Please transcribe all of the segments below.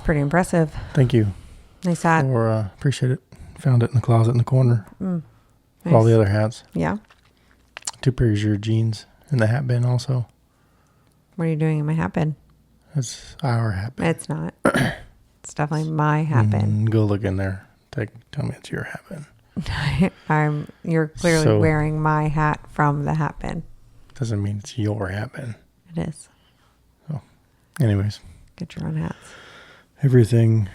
pretty impressive. Thank you. Nice hat. Appreciate it. Found it in the closet in the corner. Nice. All the other hats. Yeah. 2 pairs of your jeans in the hat bin also. What are you doing in my hat bin? It's our hat bin. It's not. It's definitely my hat bin. Go look in there. Tell me it's your hat bin. You're clearly wearing my hat from the hat bin. Doesn't mean it's your hat bin. It is. So, anyways. Get your own hats. Everything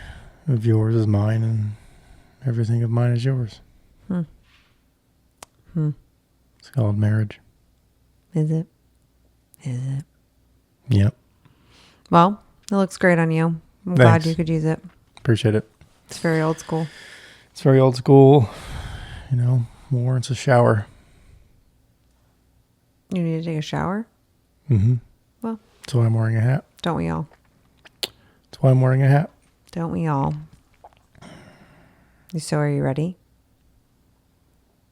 of yours is mine, and everything of mine is yours. It's called marriage. Is it? Is it? Yep. Well, it looks great on you. I'm glad you could use it. Appreciate it. It's very old school. It's very old school. Warrants a shower. You need to take a shower? Mm-hmm. Well. That's why I'm wearing a hat. Don't we all? That's why I'm wearing a hat. Don't we all? So are you ready?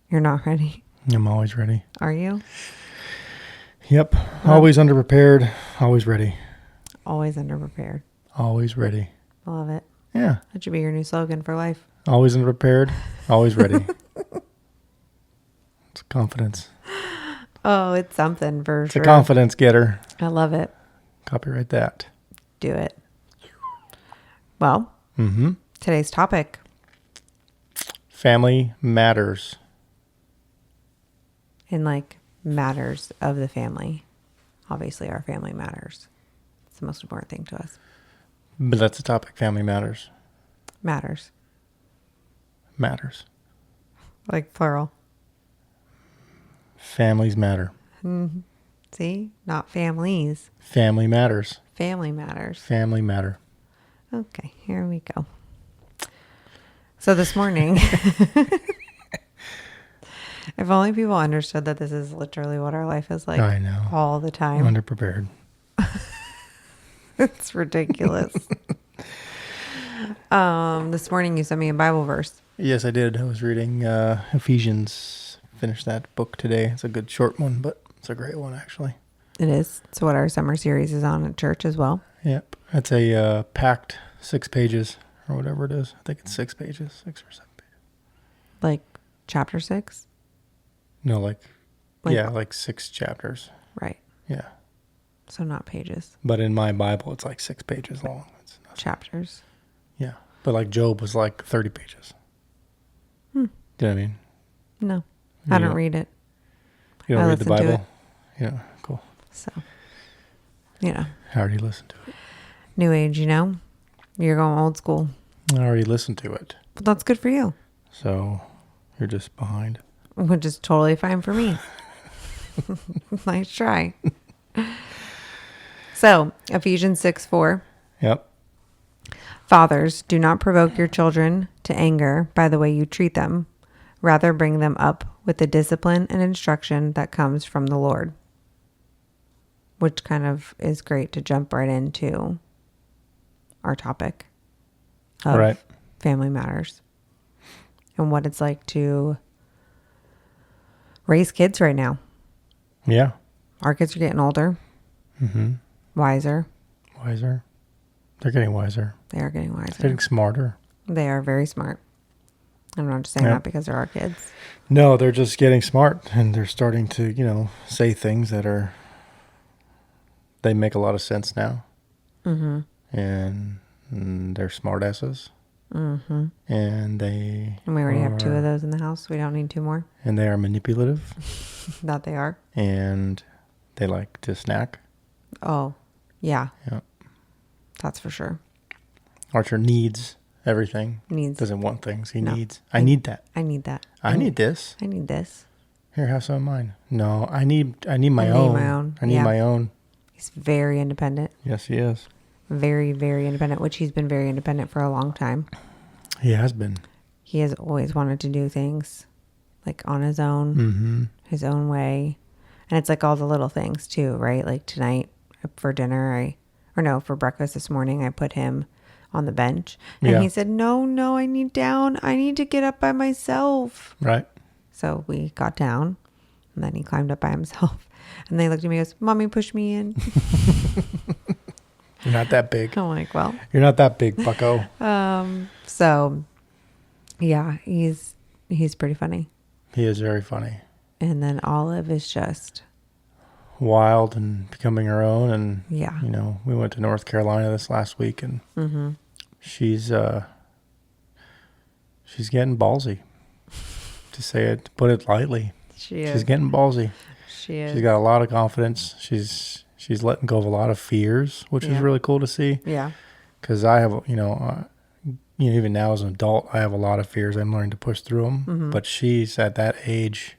You're not ready? I'm always ready. Are you? Yep. Always underprepared. Always ready. Always underprepared. Always ready. I love it. Yeah. That should be your new slogan for life. Always underprepared. Always ready. It's confidence. Oh, it's something for it's sure. It's a confidence getter. I love it. Copyright that. Do it. Well, today's topic. Family matters. And matters of the family. Obviously, our family matters. It's the most important thing to us. But that's the topic. Family matters. Matters. Matters. Like plural. Families matter. Mm-hmm. See? Not families. Family matters. Family matters. Family matter. Okay, here we go. So this morning, if only people understood that this is literally what our life is like. I know. All the time. I'm underprepared. It's ridiculous. This morning you sent me a Bible verse. Yes, I did. I was reading Ephesians. Finished that book today. It's a good short one, but it's a great one actually. It is. It's what our summer series is on at church as well. Yep. It's a packed 6 pages or whatever it is. I think it's 6 pages, 6 or 7 pages. Like chapter 6? No, like 6 chapters. Right. Yeah. So not pages. But in my Bible, it's like 6 pages long. It's chapters. Yeah. But like Job was like 30 pages. Do you know what I mean? No. I don't read it. You don't read the Bible? Yeah, cool. So, I already listened to it. New age, You're going old school. I already listened to it. But that's good for you. So, you're just behind. Which is totally fine for me. Nice try. So, Ephesians 6:4. Yep. Fathers, do not provoke your children to anger by the way you treat them. Rather, bring them up with the discipline and instruction that comes from the Lord. Which kind of is great to jump right into our topic of family matters. And what it's like to raise kids right now. Yeah. Our kids are getting older. Mm-hmm. Wiser. They're getting wiser. They are getting wiser. They're getting smarter. They are very smart. I'm not just saying that because they're our kids. No, they're just getting smart, and they're starting to, say things that they make a lot of sense now. Mm-hmm. And they're smartasses. Mm-hmm. And we already have 2 of those in the house. We don't need 2 more. And they are manipulative. That they are. And they like to snack. Oh, yeah. Yeah. That's for sure. Archer needs everything. Doesn't want things. He needs. I need that. I need that. I need this. I need this. Here, have some of mine. No, I need my own. I need my own. He's very independent. Yes, he is. Very, very independent, which he's been very independent for a long time. He has been. He has always wanted to do things on his own, his own way. And it's all the little things too, right? Like tonight for dinner, for breakfast this morning, I put him on the bench and he said, no, I need to get up by myself. Right. So we got down and then he climbed up by himself and they looked at me and goes, Mommy, push me in. You're not that big. I'm like, well, You're not that big, bucko. so yeah, he's pretty funny. He is very funny. And then Olive is just Wild and becoming her own. And, yeah. we went to North Carolina this last week, and she's getting ballsy, to put it lightly. She's getting ballsy. She is. She's got a lot of confidence. She's letting go of a lot of fears, which is really cool to see. Yeah. Because I have, even now as an adult, I have a lot of fears. I'm learning to push through them. But she's at that age.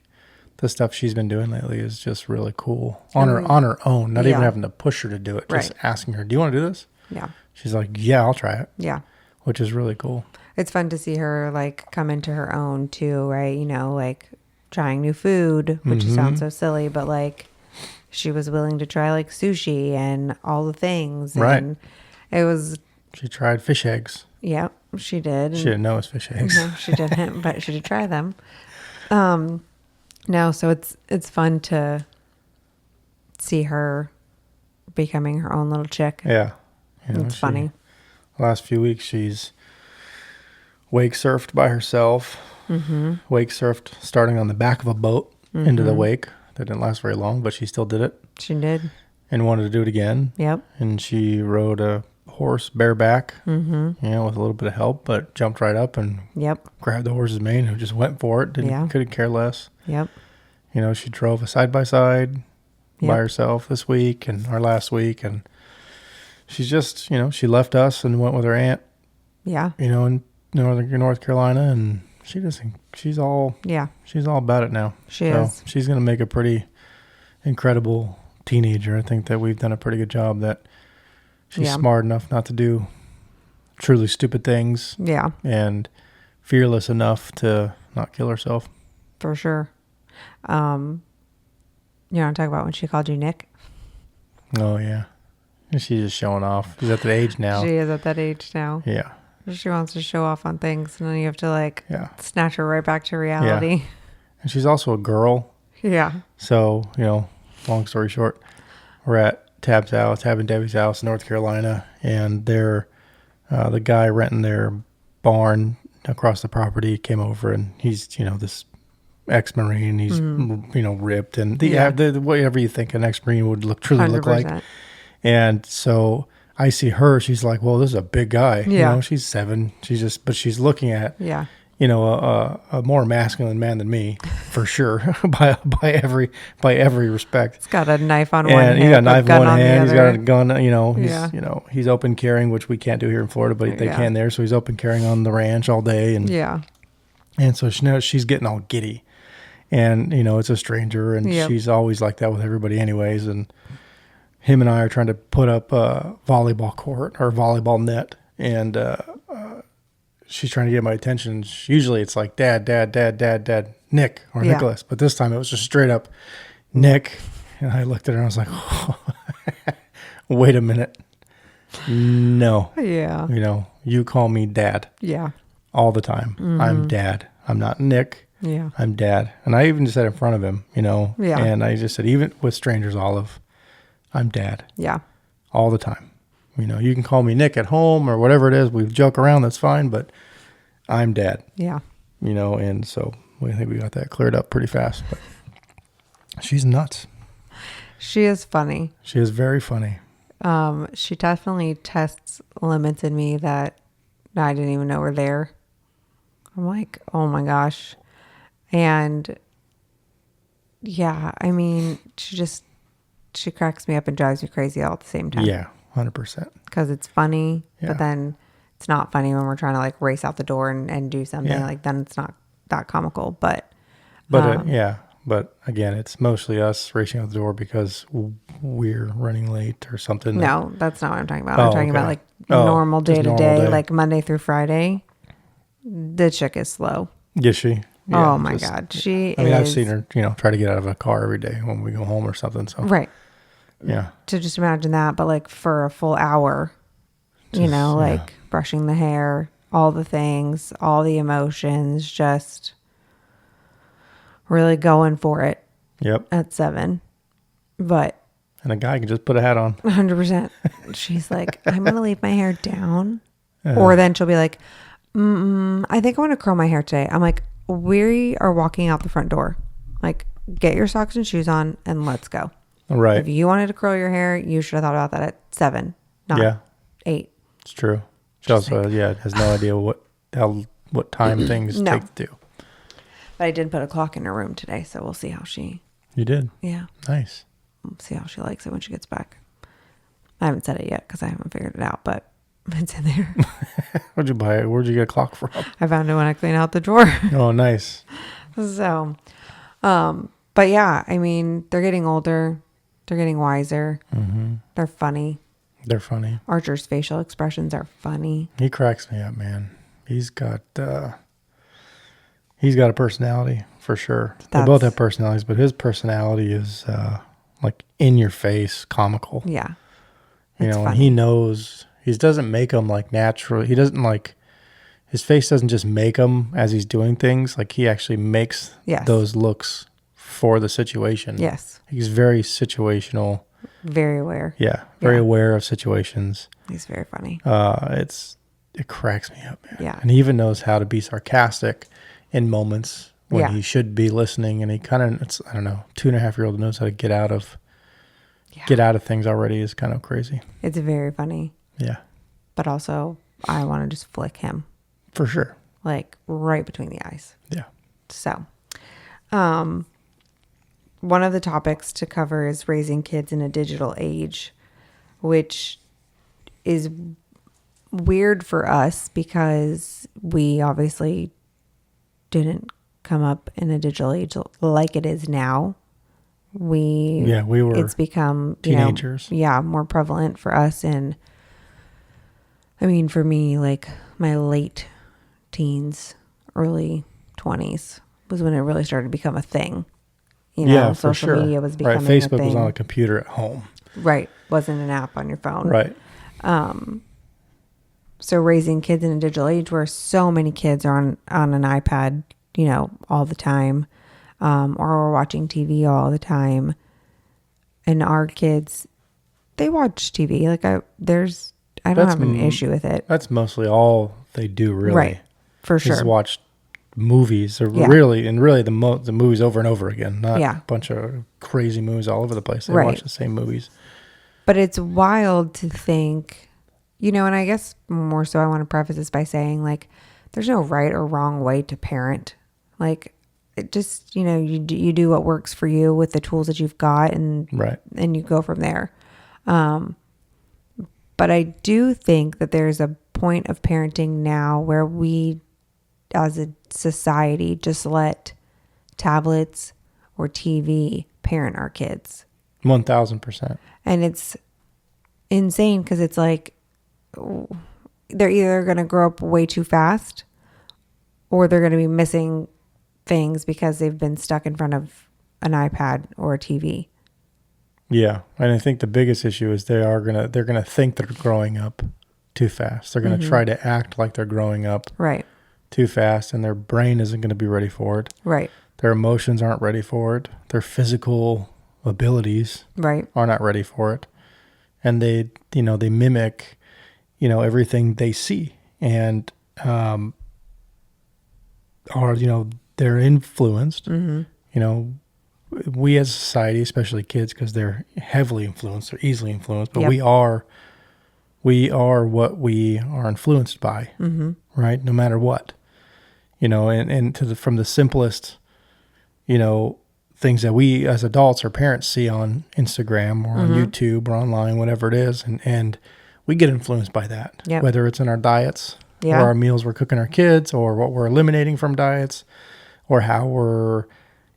The stuff she's been doing lately is just really cool on her own. Not even having to push her to do it. Just asking her, "Do you want to do this?" Yeah. She's like, "Yeah, I'll try it." Yeah. Which is really cool. It's fun to see her like come into her own too, right? like trying new food, which sounds so silly, but like she was willing to try like sushi and all the things. Right. And it was. She tried fish eggs. Yep, she did. She didn't know it was fish eggs. No, she didn't, but she did try them. No, so it's fun to see her becoming her own little chick. Yeah. It's funny. Last few weeks, she's wake surfed by herself. Wake surfed starting on the back of a boat into the wake. That didn't last very long, but she still did it. She did. And wanted to do it again. Yep. And she rode a horse bareback, with a little bit of help, but jumped right up and grabbed the horse's mane, who just went for it. Couldn't care less. Yep. She drove a side-by-side by herself this week and our last week, and she's just, she left us and went with her aunt. Yeah. In North Carolina, and she's all about it now. She is. She's going to make a pretty incredible teenager. I think that we've done a pretty good job that she's smart enough not to do truly stupid things. Yeah. And fearless enough to not kill herself. For sure. You want to talk about when she called you Nick? Oh, yeah. And she's just showing off. She's at that age now. She is at that age now. Yeah. She wants to show off on things, and then you have to snatch her right back to reality. Yeah. And she's also a girl. Yeah. So, long story short, we're at Tab and Debbie's house in North Carolina, and they're the guy renting their barn across the property came over, and he's this ex-Marine. He's ripped, and the whatever you think an ex-Marine would truly 100%. look like. And so I see her. She's like, "Well, this is a big guy." Yeah. She's 7. But she's looking at a more masculine man than me, for sure, by every respect. He's got a knife on one hand. And he got a knife in one hand. He's got a gun. He's open carrying, which we can't do here in Florida, but they can there. So he's open carrying on the ranch all day. And so she's getting all giddy, and it's a stranger, and she's always like that with everybody, anyways. And him and I are trying to put up a volleyball court or volleyball net, and she's trying to get my attention. Usually it's like dad, Nick or Nicholas. But this time it was just straight up Nick. And I looked at her and I was like, oh, wait a minute. No. Yeah. You call me dad. Yeah. All the time. I'm dad. I'm not Nick. Yeah. I'm dad. And I even said in front of him, Yeah. And I just said, even with strangers, Olive, I'm dad. Yeah. All the time. You can call me Nick at home or whatever it is. We joke around. That's fine. But I'm dad. Yeah. And so I think we got that cleared up pretty fast. But she's nuts. She is funny. She is very funny. She definitely tests limits in me that I didn't even know were there. I'm like, oh my gosh. And yeah, I mean, she cracks me up and drives me crazy all at the same time. Yeah, 100%. Because it's funny, but then it's not funny when we're trying to like race out the door and do something. Like then it's not that comical. But but again, it's mostly us racing out the door because we're running late or something. No, that's not what I'm talking about. I'm talking about like normal day to day, like Monday through Friday. The chick is slow. Is she? Yeah, oh my God. She I mean, I've seen her, try to get out of a car every day when we go home or something. So right. Yeah. To just imagine that, but like for a full hour, brushing the hair, all the things, all the emotions, just really going for it. Yep. At 7. But And a guy can just put a hat on. 100%. She's like, I'm going to leave my hair down. Or then she'll be like, I think I want to curl my hair today. I'm like, we are walking out the front door. Like, get your socks and shoes on and let's go. Right. If you wanted to curl your hair, you should have thought about that at 7, not 8. It's true. She also, has no idea what time things take to do. But I did put a clock in her room today, so we'll see how she... You did? Yeah. Nice. We'll see how she likes it when she gets back. I haven't said it yet because I haven't figured it out, but it's in there. Where'd you buy it? Where'd you get a clock from? I found it when I cleaned out the drawer. Oh, nice. So, but yeah, I mean, they're getting older. They're getting wiser. Mm-hmm. They're funny. Archer's facial expressions are funny. He cracks me up, man. He's got a personality for sure. They both have personalities, but his personality is like in your face, comical. Yeah. Funny. And he knows, he doesn't make them like natural. He doesn't like, his face doesn't just make them as he's doing things. Like he actually makes those looks for the situation. Yes. He's very situational. Very aware. Yeah. Very aware of situations. He's very funny. It cracks me up, man. Yeah. And he even knows how to be sarcastic in moments when he should be listening. And he kind of, 2.5-year-old knows how to get out of things already is kind of crazy. It's very funny. Yeah. But also, I want to just flick him. For sure. Like right between the eyes. Yeah. So, one of the topics to cover is raising kids in a digital age, which is weird for us because we obviously didn't come up in a digital age like it is now. We were. It's become teenagers. More prevalent for us. And I mean, for me, like my late teens, early 20s was when it really started to become a thing. Social media was becoming a thing. Facebook was on a computer at home. Right. Wasn't an app on your phone. Right. So raising kids in a digital age where so many kids are on an iPad, all the time, or we're watching TV all the time. And our kids, they watch TV. Like I don't have an issue with it. That's mostly all they do, really. Right. For sure. Is watch movies, or really the movies over and over again, not a bunch of crazy movies all over the place. They watch the same movies. But it's wild to think, and I guess more so I want to preface this by saying, like, there's no right or wrong way to parent. Like, it just, you do what works for you with the tools that you've got, and you go from there. But I do think that there's a point of parenting now where we, as a society, just let tablets or TV parent our kids. 1,000%. And it's insane because it's like they're either going to grow up way too fast or they're going to be missing things because they've been stuck in front of an iPad or a TV. Yeah. And I think the biggest issue is they're going to think they're growing up too fast. They're going to try to act like they're growing up too fast, and their brain isn't going to be ready for it. Right. Their emotions aren't ready for it. Their physical abilities are not ready for it. And they mimic, everything they see, and they're influenced. We as a society, especially kids, because they're heavily influenced, they're easily influenced, but we are what we are influenced by, right? No matter what, and from the simplest, things that we as adults or parents see on Instagram or on YouTube or online, whatever it is. And we get influenced by that, whether it's in our diets or our meals we're cooking our kids, or what we're eliminating from diets, or how we're,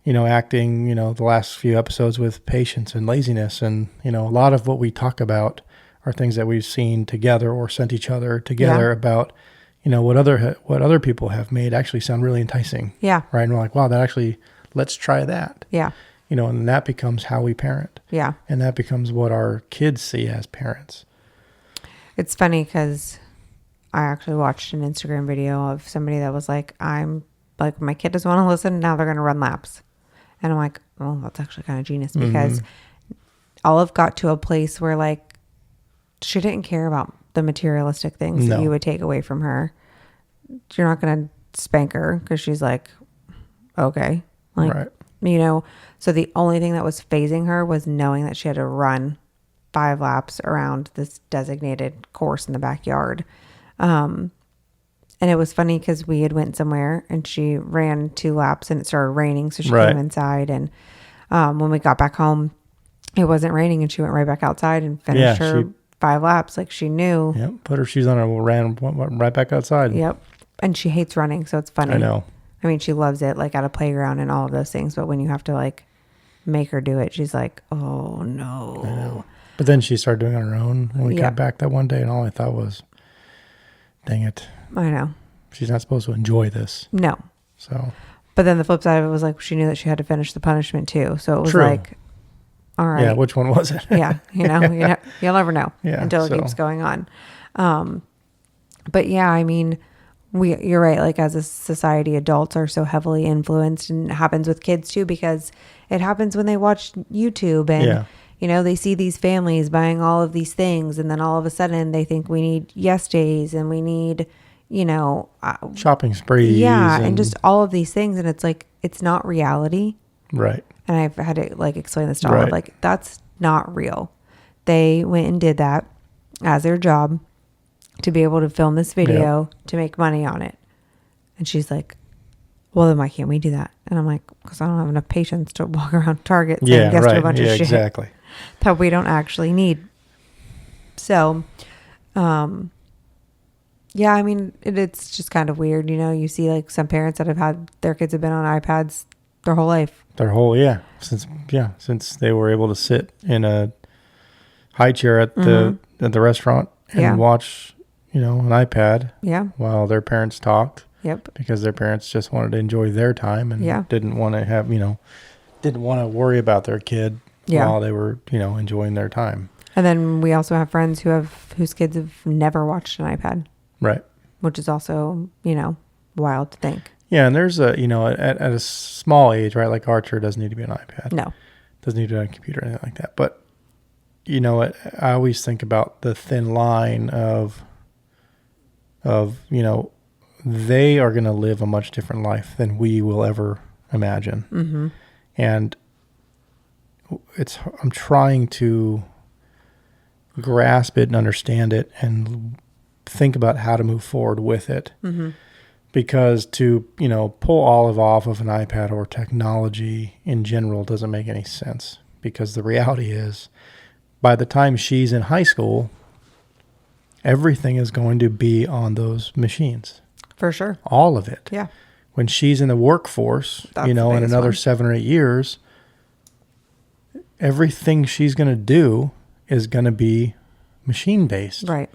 acting, the last few episodes with patience and laziness. And, a lot of what we talk about are things that we've seen together or sent each other together about, what other people have made actually sound really enticing. Yeah. Right. And we're like, wow, that actually, let's try that. Yeah. And that becomes how we parent. Yeah. And that becomes what our kids see as parents. It's funny because I actually watched an Instagram video of somebody that was like, my kid doesn't want to listen. Now they're going to run laps. And I'm like, oh, that's actually kind of genius, because Olive got to a place where like she didn't care about the materialistic things that you would take away from her. You're not going to spank her because she's like, okay. Like, right. You know, so the only thing that was phasing her was knowing that she had to run 5 laps around this designated course in the backyard. And it was funny because we had went somewhere and she ran 2 laps and it started raining. So she came inside, and when we got back home, it wasn't raining and she went right back outside and finished her 5 laps. Like she knew. Yep. Put her shoes on and ran right back outside. Yep. And she hates running. So it's funny. I know. I mean, she loves it, like at a playground and all of those things. But when you have to like make her do it, she's like, oh no. I know. But then she started doing it on her own when we got back that one day. And all I thought was, dang it. I know. She's not supposed to enjoy this. No. So. But then the flip side of it was like, she knew that she had to finish the punishment too. So it was like, all right. Yeah. Which one was it? Yeah. You'll never know until it keeps going on. But yeah, I mean, you're right. Like as a society, adults are so heavily influenced, and it happens with kids too, because it happens when they watch YouTube and, you know, they see these families buying all of these things. And then all of a sudden they think we need yes days and we need, you know, shopping sprees. Yeah. And just all of these things. And it's like, it's not reality. Right. And I've had to like explain this to Olive, like that's not real. They went and did that as their job to be able to film this video to make money on it. And she's like, well, then why can't we do that? And I'm like, because I don't have enough patience to walk around Target saying yes to a bunch of shit that we don't actually need. So, yeah, I mean, it's just kind of weird. You know, you see like some parents that have had their kids have been on iPads their whole life. Since they were able to sit in a high chair at the restaurant and watch, you know, an iPad while their parents talked. Yep. Because their parents just wanted to enjoy their time and didn't want to have, didn't want to worry about their kid while they were, enjoying their time. And then we also have friends whose kids have never watched an iPad. Right. Which is also, wild to think. Yeah. And there's at a small age, right? Like Archer doesn't need to be an iPad. No. Doesn't need to be on a computer or anything like that. But, I always think about the thin line of they are going to live a much different life than we will ever imagine. Mm-hmm. And I'm trying to grasp it and understand it and think about how to move forward with it. Mm-hmm. Because to, pull Olive off of an iPad or technology in general doesn't make any sense. Because the reality is, by the time she's in high school, everything is going to be on those machines. For sure. All of it. Yeah. When she's in the workforce, in another 7 or 8 years, everything she's going to do is going to be machine based. Right.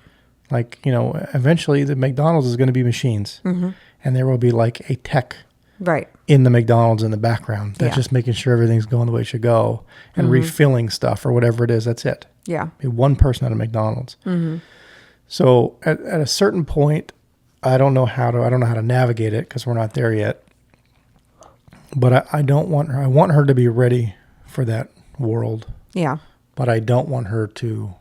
Like, eventually the McDonald's is going to be machines. Mm-hmm. And there will be like a tech in the McDonald's in the background that's just making sure everything's going the way it should go and refilling stuff or whatever it is. That's it. Yeah. Be one person at a McDonald's. Mm-hmm. So at a certain point, I don't know how to navigate it because we're not there yet. But I don't want her. I want her to be ready for that world. Yeah. But I don't want her to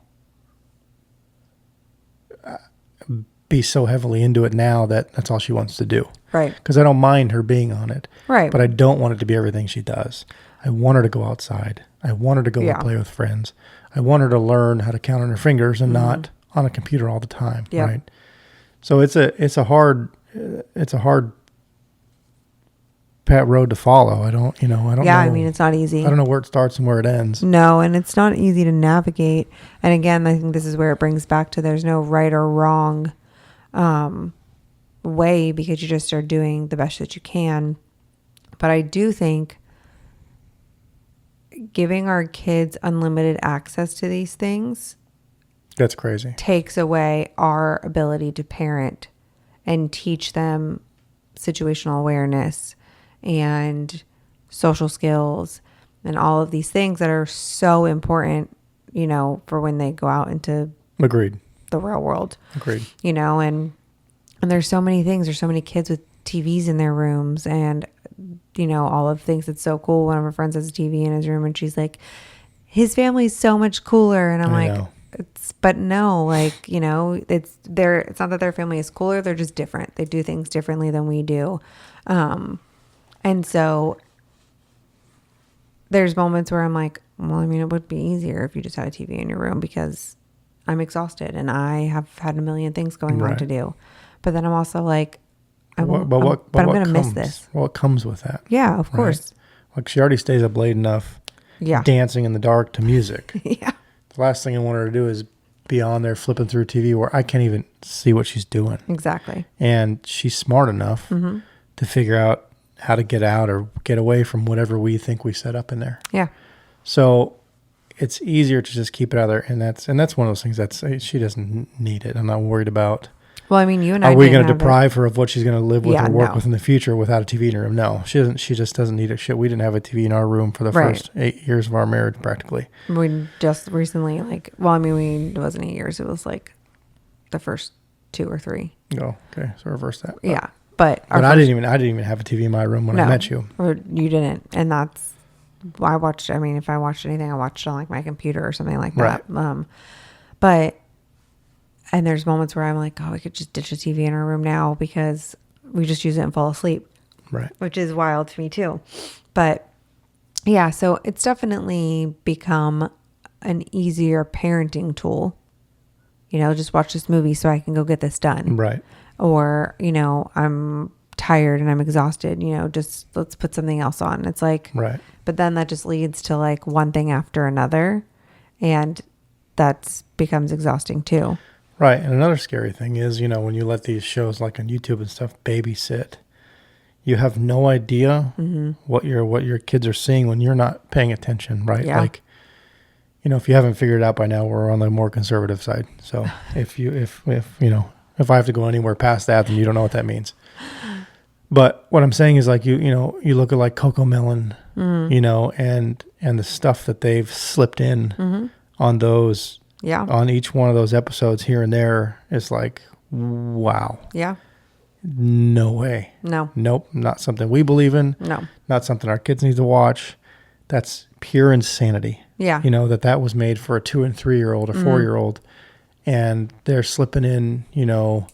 be so heavily into it now that that's all she wants to do. Right. Because I don't mind her being on it. Right. But I don't want it to be everything she does. I want her to go outside. I want her to go and play with friends. I want her to learn how to count on her fingers and not on a computer all the time. Yep. Right. So it's a hard road to follow. I don't know. Yeah, I mean, it's not easy. I don't know where it starts and where it ends. No, and it's not easy to navigate. And again, I think this is where it brings back to there's no right or wrong way, because you just are doing the best that you can. But I do think giving our kids unlimited access to these things, that's crazy, takes away our ability to parent and teach them situational awareness and social skills and all of these things that are so important, for when they go out into the real world. Agreed. And there's so many things. There's so many kids with TVs in their rooms and, all of things. It's so cool. One of her friends has a TV in his room and she's like, his family's so much cooler. And I'm like, but no, like, you know, it's not that their family is cooler. They're just different. They do things differently than we do. And so there's moments where I'm like, well, I mean, it would be easier if you just had a TV in your room because I'm exhausted and I have had a million things going on to do. But then I'm also like, I'm going to miss this. What comes with that? Yeah, of course. Like she already stays up late enough dancing in the dark to music. Yeah. The last thing I want her to do is be on there flipping through TV where I can't even see what she's doing. Exactly. And she's smart enough to figure out how to get out or get away from whatever we think we set up in there. Yeah. So it's easier to just keep it out there. And that's one of those things she doesn't need it. I'm not worried about. Well, I mean, you and I. Are we going to deprive her of what she's going to live with or work with in the future without a TV in her room? No, she doesn't. She just doesn't need it. Shit, we didn't have a TV in our room for the first 8 years of our marriage, practically. We just recently, it wasn't 8 years. It was like the first 2 or 3. Oh, okay. So reverse that. Yeah, but I didn't even have a TV in my room when I met you. Or you didn't, and that's I watched. I mean, if I watched anything, I watched it on like my computer or something like that. But. And there's moments where I'm like, oh, we could just ditch the TV in our room now because we just use it and fall asleep. Right. Which is wild to me too. But yeah, so it's definitely become an easier parenting tool. You know, just watch this movie so I can go get this done. Right. Or, you know, I'm tired and I'm exhausted, you know, just let's put something else on. It's like, but then that just leads to like one thing after another. And that becomes exhausting too. Right. And another scary thing is, you know, when you let these shows like on YouTube and stuff babysit, you have no idea what your kids are seeing when you're not paying attention, right? Yeah. Like, you know, if you haven't figured it out by now, we're on the more conservative side. So if I have to go anywhere past that, then you don't know what that means. But what I'm saying is like, you look at like Coco Melon, you know, and the stuff that they've slipped in on those. Yeah. On each one of those episodes here and there, it's like, wow. Yeah. No way. No. Nope. Not something we believe in. No. Not something our kids need to watch. That's pure insanity. Yeah. You know, that was made for a 2 and 3 year old, a 4-year-old. And they're slipping in, you know,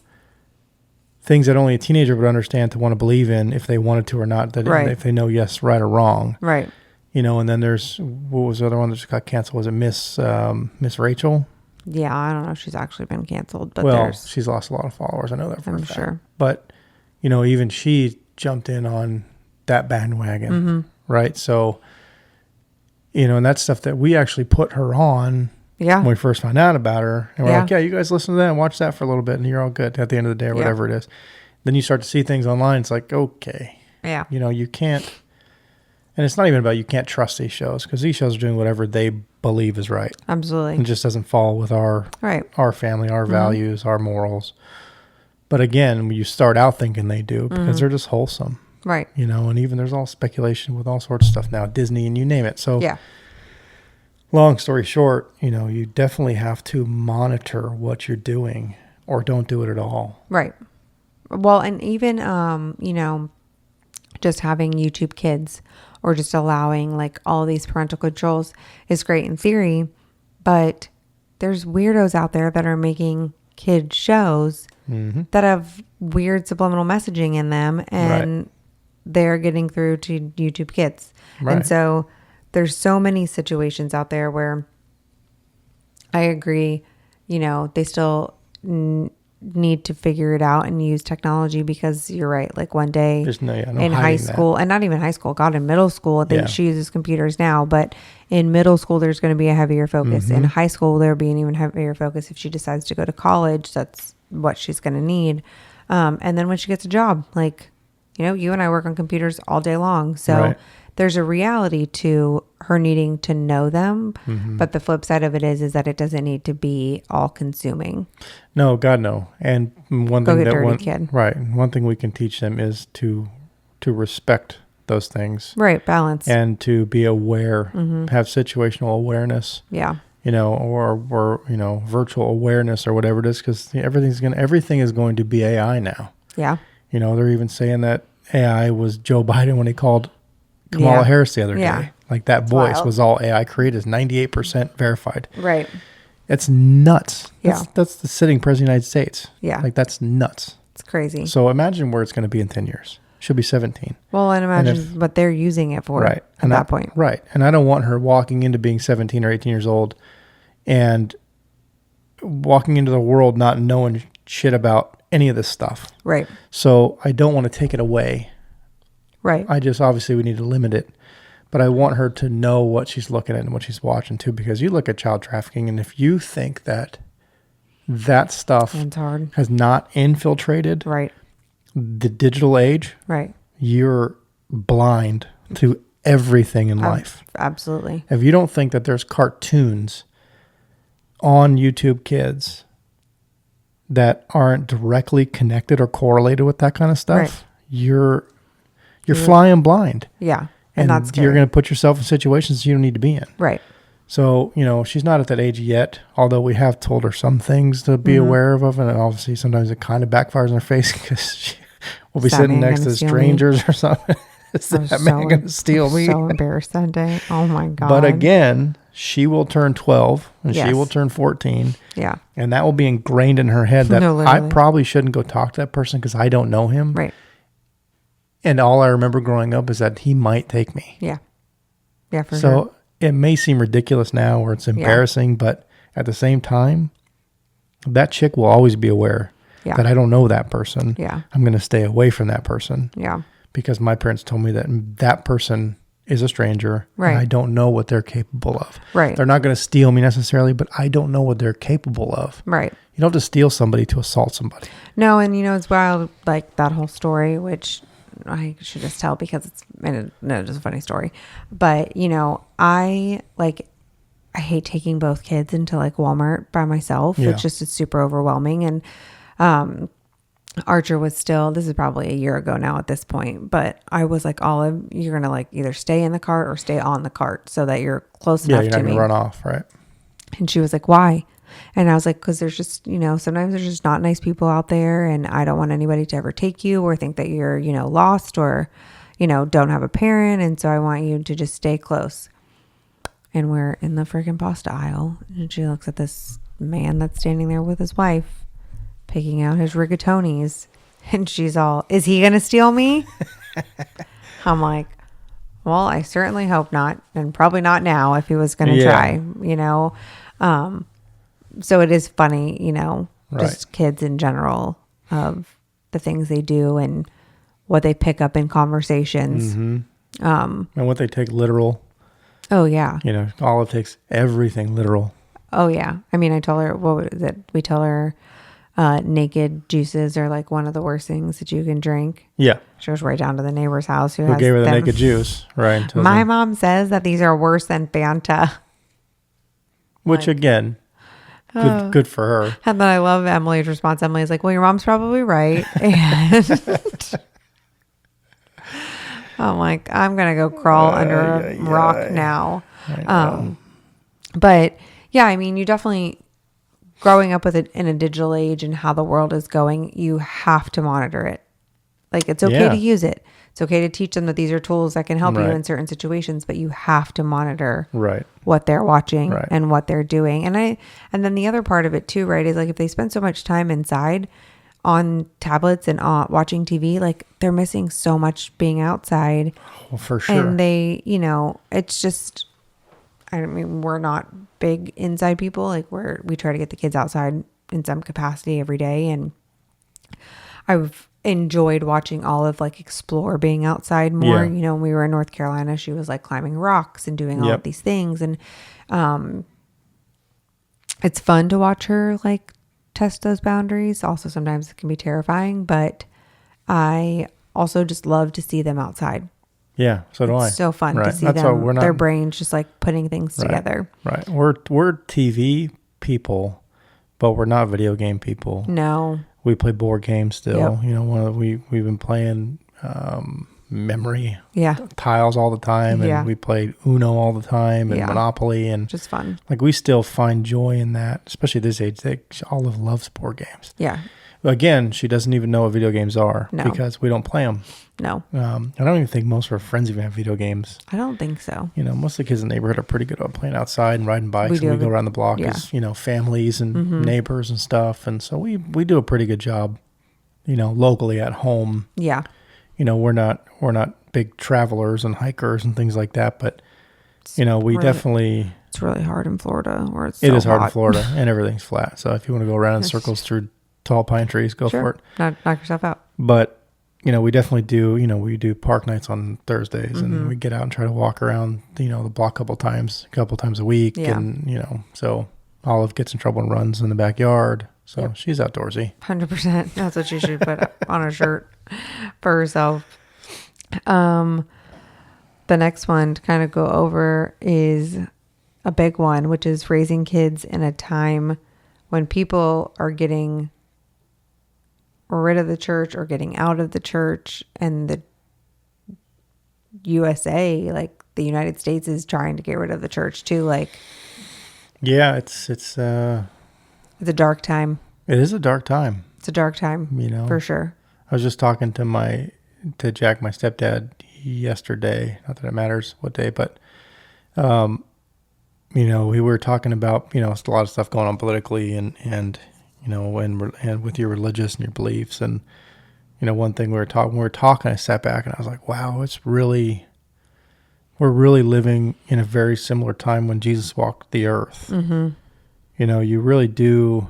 things that only a teenager would understand to want to believe in if they wanted to or not. That if they know yes, right, or wrong. Right. You know, and then there's, what was the other one that just got canceled? Was it Miss Rachel? Yeah, I don't know if she's actually been canceled, but she's lost a lot of followers. I know that for a fact. Sure. But, you know, even she jumped in on that bandwagon, right? So, you know, and that's stuff that we actually put her on when we first found out about her. And we're like, yeah, you guys listen to that and watch that for a little bit and you're all good at the end of the day or whatever it is. Then you start to see things online. It's like, okay. Yeah. You know, you can't. And it's not even about you can't trust these shows because these shows are doing whatever they believe is right. Absolutely. It just doesn't fall with our family, our values, our morals. But again, you start out thinking they do because they're just wholesome. Right. You know, and even there's all speculation with all sorts of stuff now, Disney and you name it. So long story short, you know, you definitely have to monitor what you're doing or don't do it at all. Right. Well, and even, you know, just having YouTube Kids or just allowing like all these parental controls is great in theory, but there's weirdos out there that are making kid shows that have weird subliminal messaging in them and they're getting through to YouTube Kids. Right. And so there's so many situations out there where I agree, you know, they still need to figure it out and use technology because you're right. Like one day in high school and not even high school, God, in middle school, she uses computers now, but in middle school, there's going to be a heavier focus. In high school, there'll be an even heavier focus. If she decides to go to college, that's what she's going to need. And then when she gets a job, like, you know, you and I work on computers all day long. So there's a reality to her needing to know them. But the flip side of it is that it doesn't need to be all consuming. No, God, no. And one thing kid. Right. One thing we can teach them is to respect those things. Right. Balance. And to be aware, have situational awareness. Yeah. You know, or, you know, virtual awareness or whatever it is, because everything is going to be AI now. Yeah. You know, they're even saying that AI was Joe Biden when he called Kamala Harris the other day. Like that voice was all AI created, is 98% verified. Right. It's nuts. Yeah. That's the sitting president of the United States. Yeah. Like that's nuts. It's crazy. So imagine where it's going to be in 10 years. Should be 17. Well, and imagine what they're using it for at that point. Right. And I don't want her walking into being 17 or 18 years old and walking into the world not knowing shit about any of this stuff. Right. So I don't want to take it away. Right. Obviously we need to limit it. But I want her to know what she's looking at and what she's watching too, because you look at child trafficking, and if you think that stuff has not infiltrated the digital age, you're blind to everything in life. Absolutely. If you don't think that there's cartoons on YouTube Kids that aren't directly connected or correlated with that kind of stuff, you're flying blind. Yeah. And you're going to put yourself in situations you don't need to be in. Right. So, she's not at that age yet, although we have told her some things to be aware of. And obviously, sometimes it kind of backfires in her face because we'll be sitting next to strangers or something. Is that man going to steal me? So embarrassed that day. Oh, my God. But again, she will turn 12 and she will turn 14. Yeah. And that will be ingrained in her head that I probably shouldn't go talk to that person because I don't know him. Right. And all I remember growing up is that he might take me. Yeah. Yeah, for sure. So it may seem ridiculous now or it's embarrassing, but at the same time, that chick will always be aware that I don't know that person. Yeah. I'm going to stay away from that person. Yeah. Because my parents told me that person is a stranger. Right. And I don't know what they're capable of. Right. They're not going to steal me necessarily, but I don't know what they're capable of. Right. You don't have to steal somebody to assault somebody. No, and it's wild, like that whole story, which I should just tell because it's just a funny story. But, I hate taking both kids into like Walmart by myself. Yeah. It's super overwhelming. And Archer was still, this is probably a year ago now at this point, but I was like, Olive, you're going to like either stay in the cart or stay on the cart so that you're close enough to me. Yeah, you're not going to run off, right? And she was like, why? And I was like, because there's just, sometimes there's just not nice people out there and I don't want anybody to ever take you or think that you're, lost or, don't have a parent. And so I want you to just stay close. And we're in the freaking pasta aisle. And she looks at this man that's standing there with his wife, picking out his rigatonis. And she's all, is he going to steal me? I'm like, well, I certainly hope not. And probably not now if he was going to try, So it is funny, just kids in general of the things they do and what they pick up in conversations. Mm-hmm. And what they take literal. Oh, yeah. Olive takes everything literal. Oh, yeah. I mean, I told her, what was it? We tell her naked juices are like one of the worst things that you can drink. Yeah. She goes right down to the neighbor's house who gave her the naked juice, right? My mom says that these are worse than Fanta. Which, again... Good for her. And then I love Emily's response. Emily's like, well, your mom's probably right. And I'm like, I'm going to go crawl under a rock now. But yeah, I mean, you definitely, growing up with it in a digital age and how the world is going, you have to monitor it. Like, it's okay to use it. It's okay to teach them that these are tools that can help you in certain situations, but you have to monitor what they're watching and what they're doing. And then the other part of it too, right, is like if they spend so much time inside on tablets and watching TV, like they're missing so much being outside. Well, for sure. And they, it's just, I mean, we're not big inside people. Like we try to get the kids outside in some capacity every day. And I've enjoyed watching Olive like explore being outside more. When we were in North Carolina, she was like climbing rocks and doing all of these things. And it's fun to watch her like test those boundaries. Also, sometimes it can be terrifying, but I also just love to see them outside. Yeah, so do I. It's so fun to see them, their brains just like putting things together. Right. We're TV people, but we're not video game people. No. We play board games still. We've been playing memory tiles all the time, and we played Uno all the time and Monopoly, and just fun. Like we still find joy in that, especially this age. Olive loves board games. Yeah, again, she doesn't even know what video games are No. because we don't play them. No. I don't even think most of her friends even have video games. I don't think so. Most of the kids in the neighborhood are pretty good about playing outside and riding bikes. We go around the block as, families and neighbors and stuff. And so we do a pretty good job, locally at home. Yeah. We're not big travelers and hikers and things like that, but definitely. It's really hard in Florida where it is hard in Florida and everything's flat. So if you want to go around in circles through tall pine trees, go for it. Knock yourself out. But we definitely do, we do park nights on Thursdays and we get out and try to walk around, the block a couple times a week. Yeah. And, so Olive gets in trouble and runs in the backyard. So she's outdoorsy. 100%. That's what she should put on a shirt for herself. The next one to kind of go over is a big one, which is raising kids in a time when people are getting rid of the church or getting out of the church, and the USA, like the United States, is trying to get rid of the church too. Like, yeah, it's a dark time. It is a dark time. It's a dark time, for sure. I was just talking to Jack, my stepdad, yesterday. Not that it matters what day, but we were talking about a lot of stuff going on politically and with your religious and your beliefs. And, one thing when we were talking, I sat back and I was like, wow, we're really living in a very similar time when Jesus walked the earth. Mm-hmm. You really do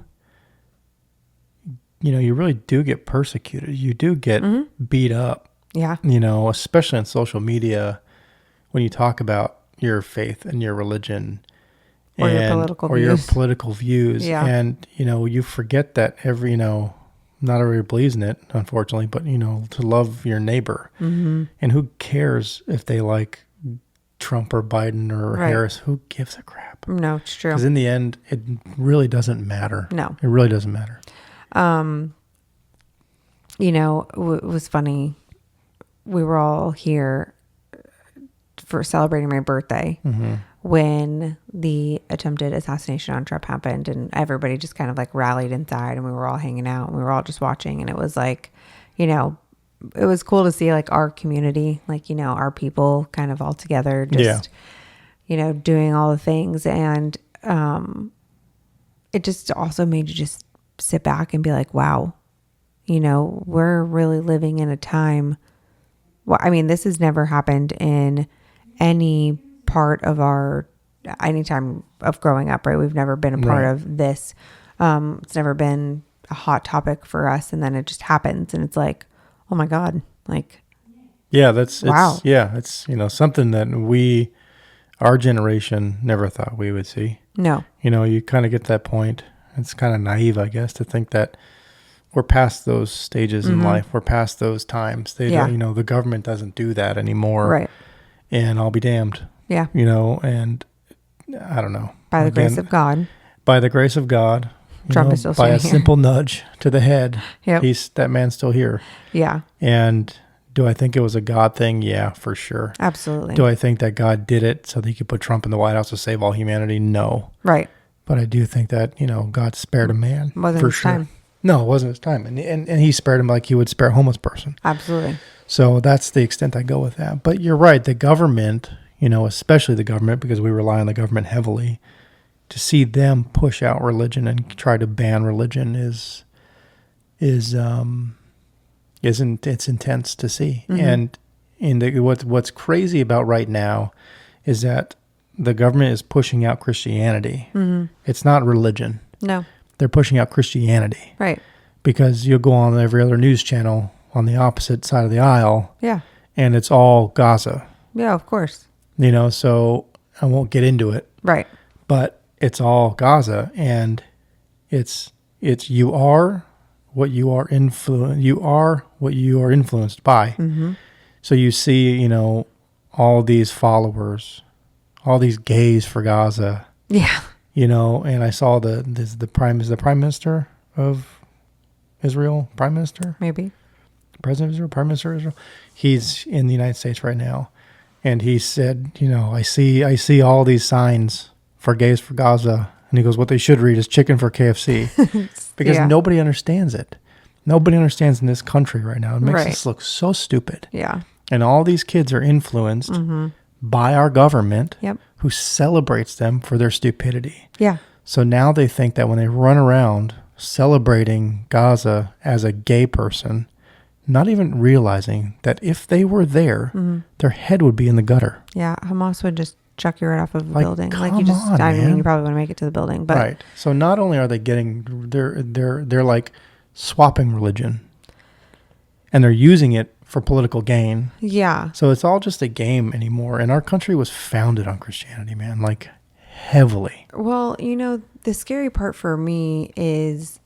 get persecuted. You do get beat up. Yeah. Especially on social media when you talk about your faith and your religion. Or your political views. Yeah. And, you forget that not everybody believes in it, unfortunately, but, to love your neighbor. Mm-hmm. And who cares if they like Trump or Biden or Harris? Who gives a crap? No, it's true. Because in the end, it really doesn't matter. No. It really doesn't matter. It was funny. We were all here for celebrating my birthday. Mm-hmm. When the attempted assassination on Trump happened, and everybody just kind of like rallied inside, and we were all hanging out and we were all just watching. And it was like, it was cool to see like our community, like, our people kind of all together, just, doing all the things. And it just also made you just sit back and be like, wow, we're really living in a time. Well, I mean, this has never happened in any part of any time of growing up, right? We've never been a part of this. It's never been a hot topic for us, and then it just happens, and it's like, oh my God, like, wow. It's something that our generation never thought we would see. No. You kind of get to that point. It's kind of naive, I guess, to think that we're past those stages in life. We're past those times. The government doesn't do that anymore. Right. And I'll be damned. Yeah. And I don't know. By the grace of God. By the grace of God. Trump is still by a here. simple nudge to the head. Yep. That man's still here. Yeah. And do I think it was a God thing? Yeah, for sure. Absolutely. Do I think that God did it so that he could put Trump in the White House to save all humanity? No. Right. But I do think that, God spared a man. Wasn't for his sure. time. No, it wasn't his time. And he spared him like he would spare a homeless person. Absolutely. So that's the extent I go with that. But you're right. The government, especially the government, because we rely on the government heavily, to see them push out religion and try to ban religion is it's intense to see. Mm-hmm. And what's crazy about right now is that the government is pushing out Christianity. Mm-hmm. It's not religion. No. They're pushing out Christianity. Right. Because you'll go on every other news channel on the opposite side of the aisle. Yeah. And it's all Gaza. Yeah, of course. So I won't get into it. Right. But it's all Gaza, and it's you are what you are influenced by. Mm-hmm. So you see, all these followers, all these gays for Gaza. Yeah. And I saw the prime minister of Israel, prime minister, maybe president of Israel, prime minister of Israel. He's in the United States right now, and he said, I see all these signs for gays for Gaza, and he goes, what they should read is chicken for KFC, because nobody understands it. Nobody understands in this country right now. It makes us look so stupid. Yeah. And all these kids are influenced by our government who celebrates them for their stupidity. Yeah. So now they think that when they run around celebrating Gaza as a gay person, not even realizing that if they were there, their head would be in the gutter. Yeah. Hamas would just chuck you right off of the building. Like you just, I mean, you probably wouldn't make it to the building, but. Right. So not only are they they're like swapping religion and they're using it for political gain. Yeah. So it's all just a game anymore. And our country was founded on Christianity, man, like heavily. Well, the scary part for me is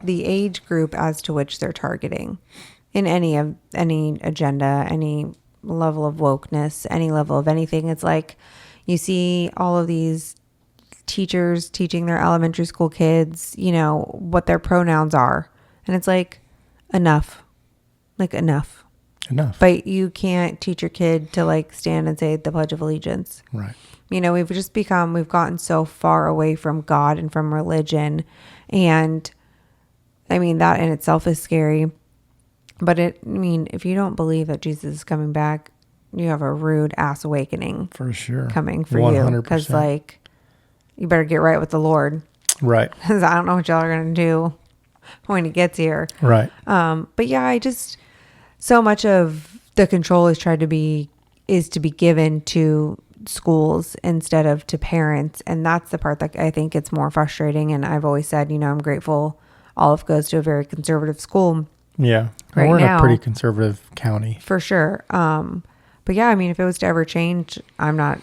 the age group as to which they're targeting in any agenda, any level of wokeness, any level of anything. It's like you see all of these teachers teaching their elementary school kids, what their pronouns are. And it's like, enough. Like, enough. But you can't teach your kid to like stand and say the Pledge of Allegiance. Right. We've gotten so far away from God and from religion. And I mean, that in itself is scary. But if you don't believe that Jesus is coming back, you have a rude ass awakening. For sure. Coming for 100%. you. Because like, you better get right with the Lord. Right. Because I don't know what y'all are going to do when he gets here. Right. But yeah, so much of the control is to be given to schools instead of to parents. And that's the part that I think it's more frustrating. And I've always said, I'm grateful Olive goes to a very conservative school. Yeah. Right we're in now, a pretty conservative county. For sure. But yeah, if it was to ever change, I'm not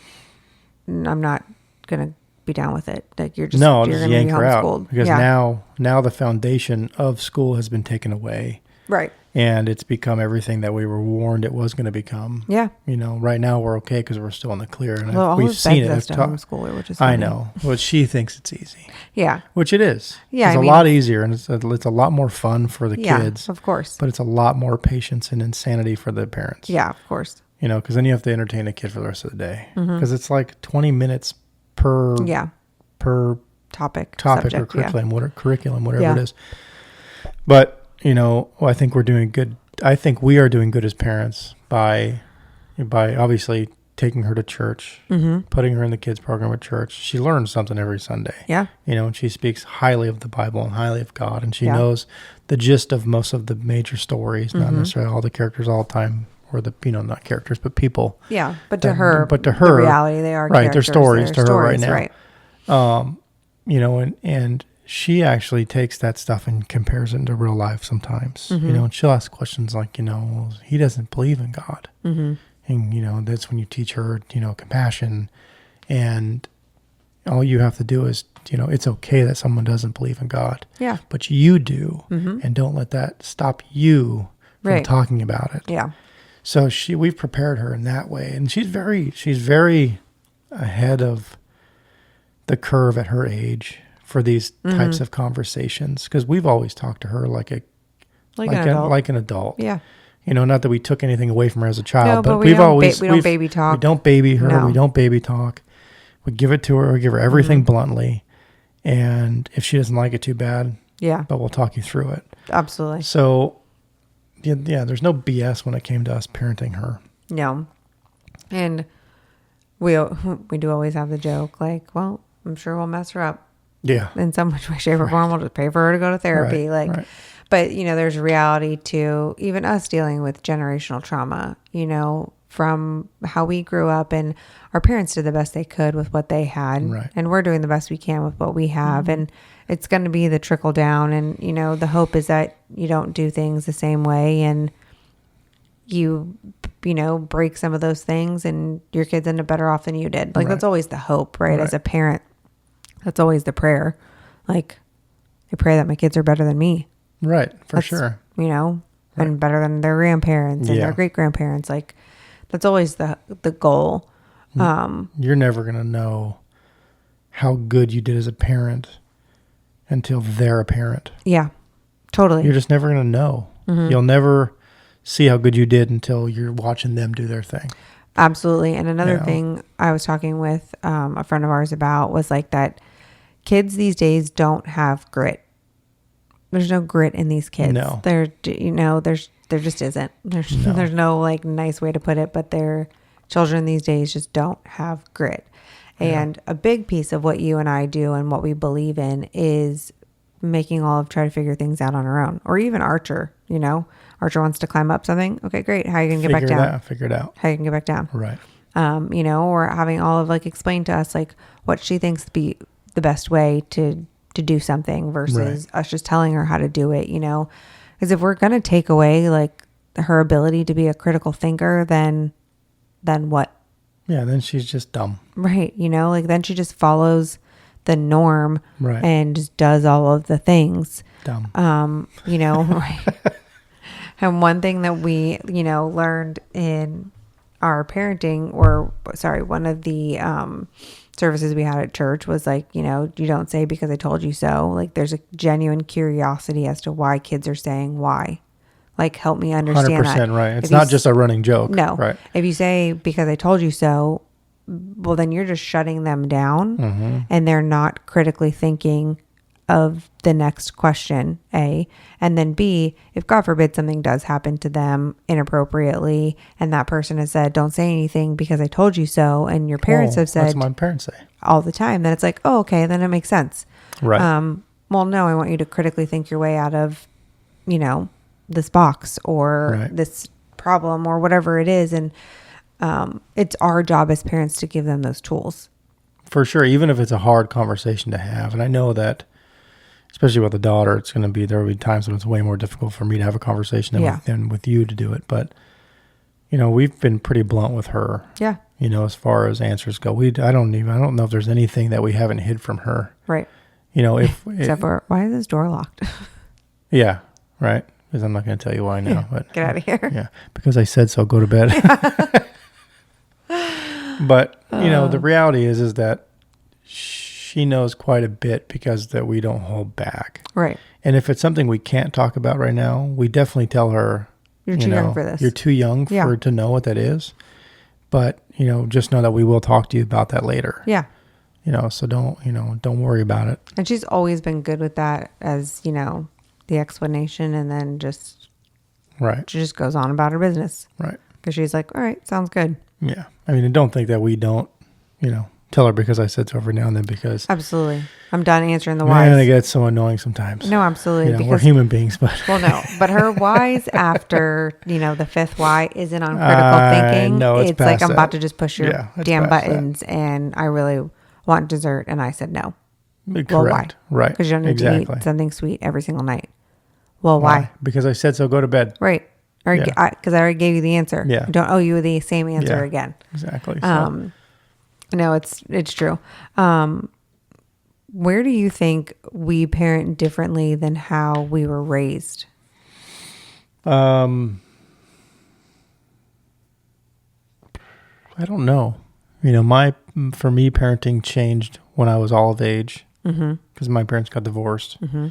going to be down with it. Like you're just yank her homeschooled. Out because now the foundation of school has been taken away. Right. And it's become everything that we were warned it was going to become. Yeah. Right now we're okay because we're still in the clear. And we've seen it. Homeschooler, which is funny. I know. But she thinks it's easy. Yeah. Which it is. Yeah. It's a lot easier and it's a lot more fun for the kids. Of course. But it's a lot more patience and insanity for the parents. Yeah, of course. Because then you have to entertain a kid for the rest of the day. Because it's like 20 minutes per topic subject, or curriculum, whatever it is. But I think we're doing good. I think we are doing good as parents by obviously taking her to church, putting her in the kids program at church. She learns something every Sunday. Yeah. And she speaks highly of the Bible and highly of God. And she knows the gist of most of the major stories, not necessarily all the characters all the time, or the, not characters, but people. Yeah. But to her, the reality, they are right. They're stories to her right now. Right. And she actually takes that stuff and compares it to real life sometimes, and she'll ask questions like, he doesn't believe in God. And, that's when you teach her, compassion, and all you have to do is, it's okay that someone doesn't believe in God. Yeah. But you do. And don't let that stop you from talking about it. Yeah. So we've prepared her in that way. And she's very ahead of the curve at her age for these types of conversations, because we've always talked to her like an adult. Yeah. Not that we took anything away from her as a child, but we don't baby talk. We don't baby her. No. We don't baby talk. We give it to her. We give her everything bluntly. And if she doesn't like it, too bad. Yeah. But we'll talk you through it. Absolutely. So, yeah, there's no BS when it came to us parenting her. No. And we do always have the joke, like, well, I'm sure we'll mess her up. Yeah. In some way, shape, or form. We'll just pay for her to go to therapy. But, there's reality to even us dealing with generational trauma, from how we grew up, and our parents did the best they could with what they had. Right. And we're doing the best we can with what we have. And it's going to be the trickle down. And, the hope is that you don't do things the same way, and you break some of those things, and your kids end up better off than you did. Like, that's always the hope, right? As a parent, that's always the prayer. Like, I pray that my kids are better than me. Right. For sure. And better than their grandparents and their great grandparents. Like, that's always the goal. You're never going to know how good you did as a parent until they're a parent. Yeah, totally. You're just never going to know. You'll never see how good you did until you're watching them do their thing. Absolutely. And another thing I was talking with a friend of ours about was like that kids these days don't have grit. grit in these kids. No. There just isn't. There's no like nice way to put it, but their children these days just don't have grit. And a big piece of what you and I do and what we believe in is making Olive try to figure things out on her own, or even Archer. Archer wants to climb up something. Okay, great. How are you going to get back down? Figure it out. How you can get back down. Right. Or having Olive like explain to us like what she thinks to be the best way to do something versus us just telling her how to do it, because if we're going to take away like her ability to be a critical thinker, then what? Yeah. Then she's just dumb. Right. Like then she just follows the norm right. and just does all of the things. Dumb. Right. And one thing that we, learned in our parenting one of the, services we had at church was like, you don't say because I told you so. Like there's a genuine curiosity as to why kids are saying why. Like help me understand 100% that. Right. It's not just a running joke. No. Right. If you say because I told you so, well then you're just shutting them down and they're not critically thinking of the next question, A, and then B, if God forbid something does happen to them inappropriately and that person has said, don't say anything because I told you so, and your parents have said, that's what my parents say all the time, then it's like, oh, okay, then it makes sense. Right. Well, no, I want you to critically think your way out of, this box or this problem or whatever it is. And it's our job as parents to give them those tools. For sure. Even if it's a hard conversation to have. And I know that, especially with a daughter, there will be times when it's way more difficult for me to have a conversation than with you to do it. But, we've been pretty blunt with her. Yeah. As far as answers go. I don't know if there's anything that we haven't hid from her. Right. Except for, why is this door locked? Yeah. Right. Because I'm not going to tell you why now. But get out of here. Yeah. Because I said so, go to bed. But, the reality is that she knows quite a bit because that we don't hold back. Right. And if it's something we can't talk about right now, we definitely tell her, you're too young for this. You're too young to know what that is. But, just know that we will talk to you about that later. Yeah. So don't worry about it. And she's always been good with that as, the explanation, and then just, she just goes on about her business. Right. Because she's like, all right, sounds good. Yeah. I mean, don't think that we don't, tell her because I said so every now and then, because absolutely, I'm done answering the whys. Man, it gets so annoying sometimes. No, absolutely, because we're human beings, but well, no, but her whys after the fifth why isn't on critical thinking. No, it's like I'm that. about to just push your damn buttons, and I really want dessert, and I said no. Correct. Well, why? Right. Because you don't need to eat something sweet every single night. Well, why? Because I said so. Go to bed. Right. Or because I already gave you the answer. Yeah. I don't owe you the same answer again. Exactly. So. No, it's true. Where do you think we parent differently than how we were raised? I don't know. For me, parenting changed when I was all of age because my parents got divorced. Mm-hmm.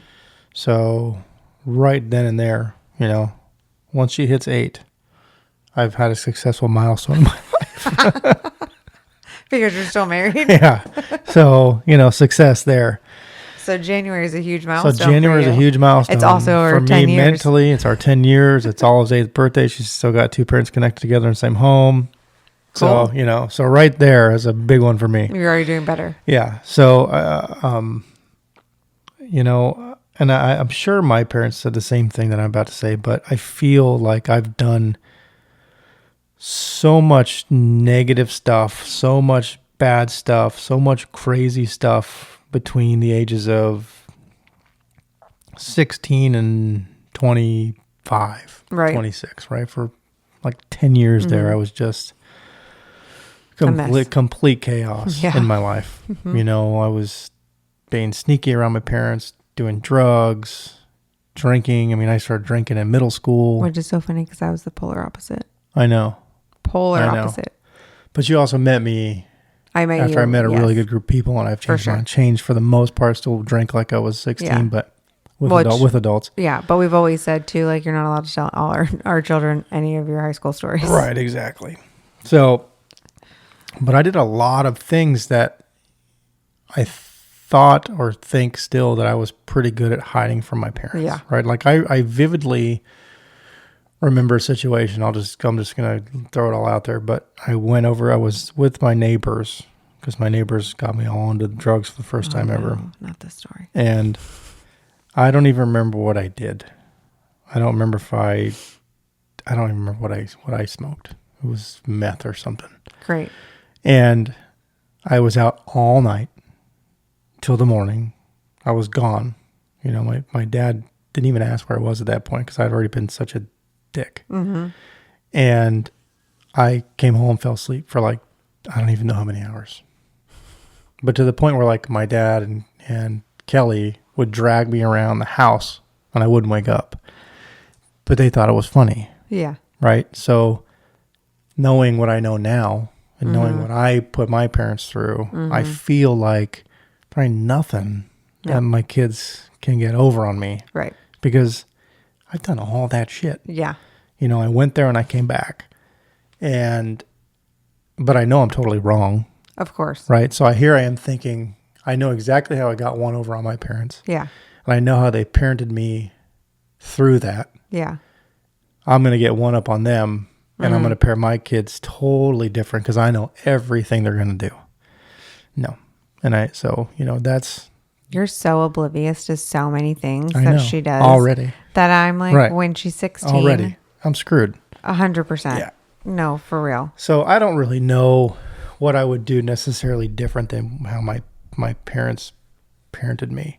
So right then and there, once she hits 8, I've had a successful milestone in my life. Because you're still married? Yeah. So, success there. So January is a huge milestone. So January is a huge milestone. It's also our 10 years. For me, mentally, it's our 10 years. It's Olive's 8th birthday. She's still got 2 parents connected together in the same home. Cool. So, so right there is a big one for me. You're already doing better. Yeah. So, and I'm sure my parents said the same thing that I'm about to say, but I feel like I've done so much negative stuff, so much bad stuff, so much crazy stuff between the ages of 16 and 25, 26, right? For like 10 years there, I was just complete chaos in my life. Mm-hmm. I was being sneaky around my parents, doing drugs, drinking. I mean, I started drinking in middle school. Which is so funny because I was the polar opposite. I know. Opposite. But you also met me after I met a really good group of people, and I've changed for the most part. Still drink like I was 16, but with adults. Yeah, but we've always said too, like you're not allowed to tell all our children any of your high school stories. Right, exactly. So, but I did a lot of things that I thought or think still that I was pretty good at hiding from my parents. Yeah. Right. Like I vividly remember a situation. I'm just going to throw it all out there. But I was with my neighbors because my neighbors got me all into drugs for the first time ever. Not this story. And I don't even remember what I did. I don't remember I don't even remember what I smoked. It was meth or something. Great. And I was out all night till the morning. I was gone. You know, my dad didn't even ask where I was at that point because I'd already been such a dick. Mm-hmm. And I came home, fell asleep for like, I don't even know how many hours. But to the point where like my dad and Kelly would drag me around the house and I wouldn't wake up. But they thought it was funny. Yeah. Right? So knowing what I know now and knowing what I put my parents through, I feel like probably nothing that my kids can get over on me. Right. Because I've done all that shit. Yeah. You know, I went there and I came back. But I know I'm totally wrong. Of course. Right? So here I am thinking, I know exactly how I got one over on my parents. Yeah. And I know how they parented me through that. Yeah. I'm going to get one up on them, and I'm going to parent my kids totally different because I know everything they're going to do. No. So, that's... You're so oblivious to so many things I that know, she does. already. That I'm like, Right. when she's 16. Already. I'm screwed. 100%. Yeah. No, for real. So I don't really know what I would do necessarily different than how my parents parented me.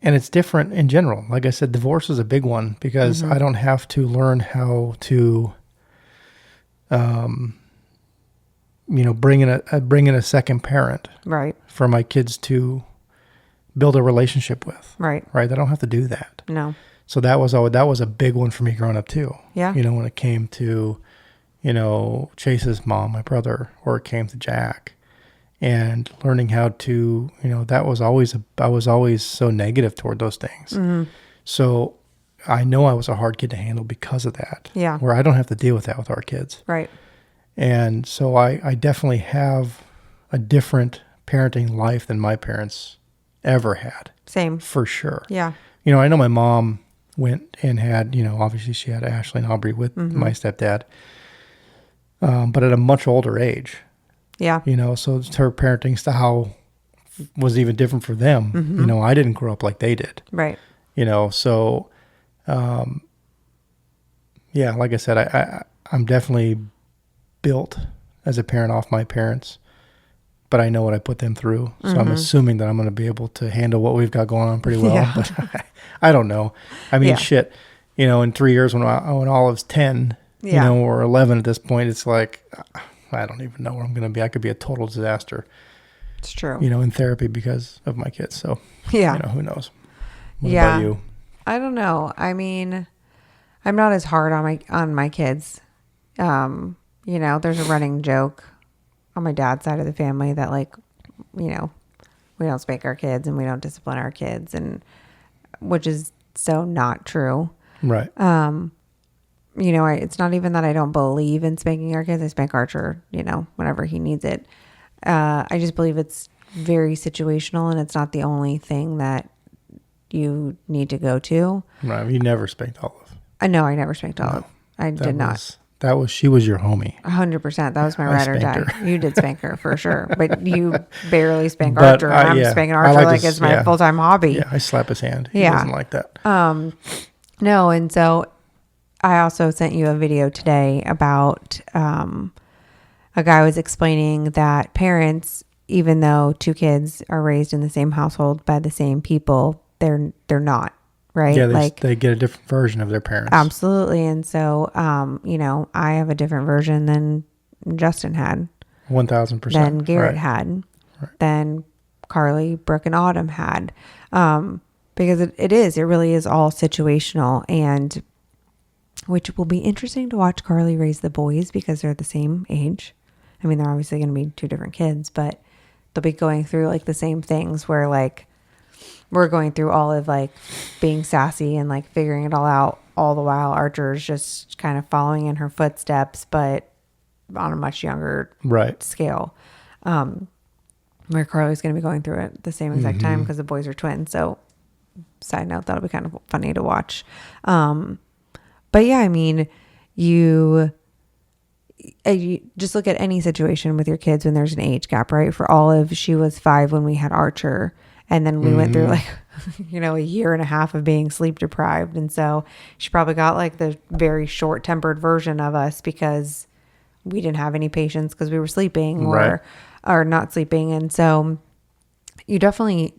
And it's different in general. Like I said, divorce is a big one because I don't have to learn how to, bring in a second parent Right. for my kids to build a relationship with. Right. Right? I don't have to do that. No. So that was a big one for me growing up too. Yeah. When it came to, Chase's mom, my brother, or it came to Jack, and learning how to, I was always so negative toward those things. Mm-hmm. So I know I was a hard kid to handle because of that. Yeah. Where I don't have to deal with that with our kids. Right. And so I definitely have a different parenting life than my parents ever had. Same. For sure. Yeah. I know my mom went and had, obviously she had Ashley and Aubrey with my stepdad, but at a much older age. Yeah. So her parenting style was even different for them. I didn't grow up like they did. Right. So, like I said, I'm definitely built as a parent off my parents, but I know what I put them through. So I'm assuming that I'm going to be able to handle what we've got going on pretty well, Yeah. but I don't know. I mean, shit, in 3 years when Olive's 10, or 11 at this point, it's like, I don't even know where I'm going to be. I could be a total disaster. It's true. In therapy because of my kids. So, Yeah. who knows? What about you? I don't know. I mean, I'm not as hard on my kids. There's a running joke on my dad's side of the family that we don't spank our kids and we don't discipline our kids, and which is so not true. Right. It's not even that I don't believe in spanking our kids. I spank Archer, whenever he needs it. I just believe it's very situational, and it's not the only thing that you need to go to. Right. You never spanked Olive. No, I never spanked Olive. I did not. She was your homie. 100%. That was my I ride or spanked die. her. You did spank her for sure, but you barely spank Archer. And I'm spanking Archer like it's my full-time hobby. Yeah, I slap his hand. He doesn't like that. No, and so I also sent you a video today about a guy was explaining that parents, even though two kids are raised in the same household by the same people, they're not, right? Yeah, they get a different version of their parents. Absolutely. And so, I have a different version than Justin had. 1,000%. Than Garrett Right. had. Right. Than Carly, Brooke, and Autumn had. Because it really is all situational, and which will be interesting to watch Carly raise the boys because they're the same age. I mean, they're obviously going to be two different kids, but they'll be going through the same things where we're going through all of being sassy and figuring it all out, all the while Archer's just kind of following in her footsteps, but on a much younger right. scale. where Carly's going to be going through it the same exact time because the boys are twins. So side note, that'll be kind of funny to watch. But yeah, I mean, you just look at any situation with your kids when there's an age gap, right? For Olive, she was 5 when we had Archer. And then we went through like, a year and a half of being sleep deprived. And so she probably got like the very short tempered version of us because we didn't have any patience because we were sleeping or not sleeping. And so you definitely,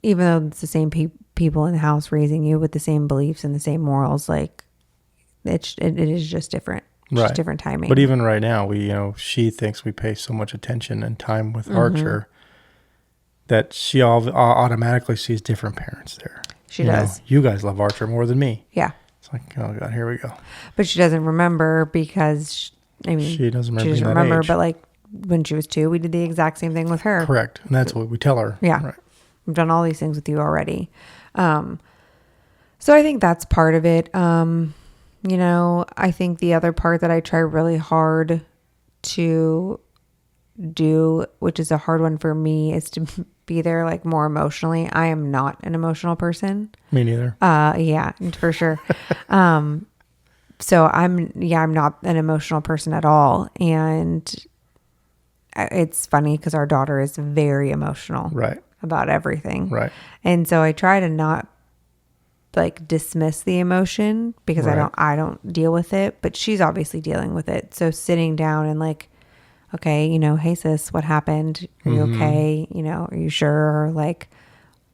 even though it's the same people in the house raising you with the same beliefs and the same morals, like it is just different. It's just different timing. But even right now, she thinks we pay so much attention and time with Archer that she automatically sees different parents there. She does. You guys love Archer more than me. Yeah. It's like, oh God, here we go. But she doesn't remember because, she doesn't remember. But like when she was 2, we did the exact same thing with her. Correct. And that's what we tell her. Yeah. Right. We've done all these things with you already. So I think that's part of it. I think the other part that I try really hard to do, which is a hard one for me, is to be there like more emotionally. I am not an emotional person. Me neither. Yeah, for sure. So I'm not an emotional person at all. And it's funny because our daughter is very emotional about everything. Right. And so I try to not like dismiss the emotion because I don't deal with it, but she's obviously dealing with it. So sitting down and like, okay, hey sis, what happened? Are you okay? Are you sure? Or like,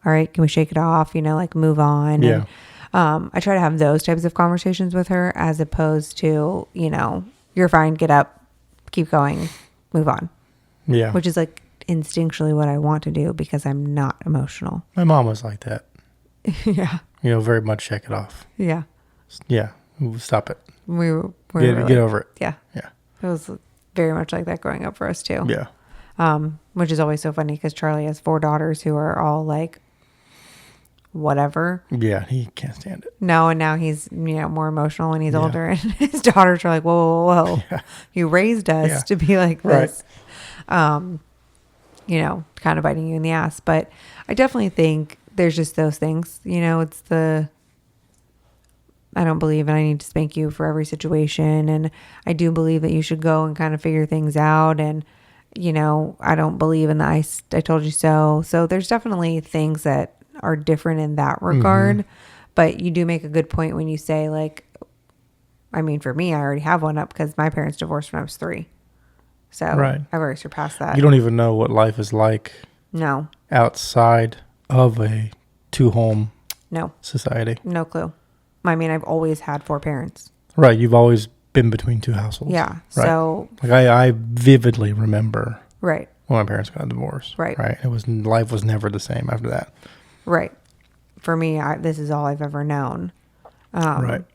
all right, can we shake it off? Like move on. Yeah. And, I try to have those types of conversations with her as opposed to, you're fine, get up, keep going, move on. Yeah. Which is like instinctually what I want to do because I'm not emotional. My mom was like that. Yeah. Very much shake it off. Yeah. Yeah. Stop it. We get over it. Yeah. Yeah. It was very much like that growing up for us too. Yeah. Which is always so funny because Charlie has 4 daughters who are all like, whatever. Yeah. He can't stand it. No. And now he's, more emotional when he's older and his daughters are like, whoa. Yeah. You raised us to be like this. Right. Kind of biting you in the ass. But I definitely think there's just those things, it's I don't believe and I need to spank you for every situation. And I do believe that you should go and kind of figure things out. And, I don't believe in the I told you so. So there's definitely things that are different in that regard. But you do make a good point when you say like, I mean, for me, I already have one up because my parents divorced when I was 3. So I've already surpassed that. You don't even know what life is like. No. Outside of a 2-home society. No clue. I mean, I've always had 4 parents. Right. You've always been between 2 households. Yeah. Right. So like I vividly remember when my parents got divorced. Right. Life was never the same after that. Right. For me, this is all I've ever known. Right.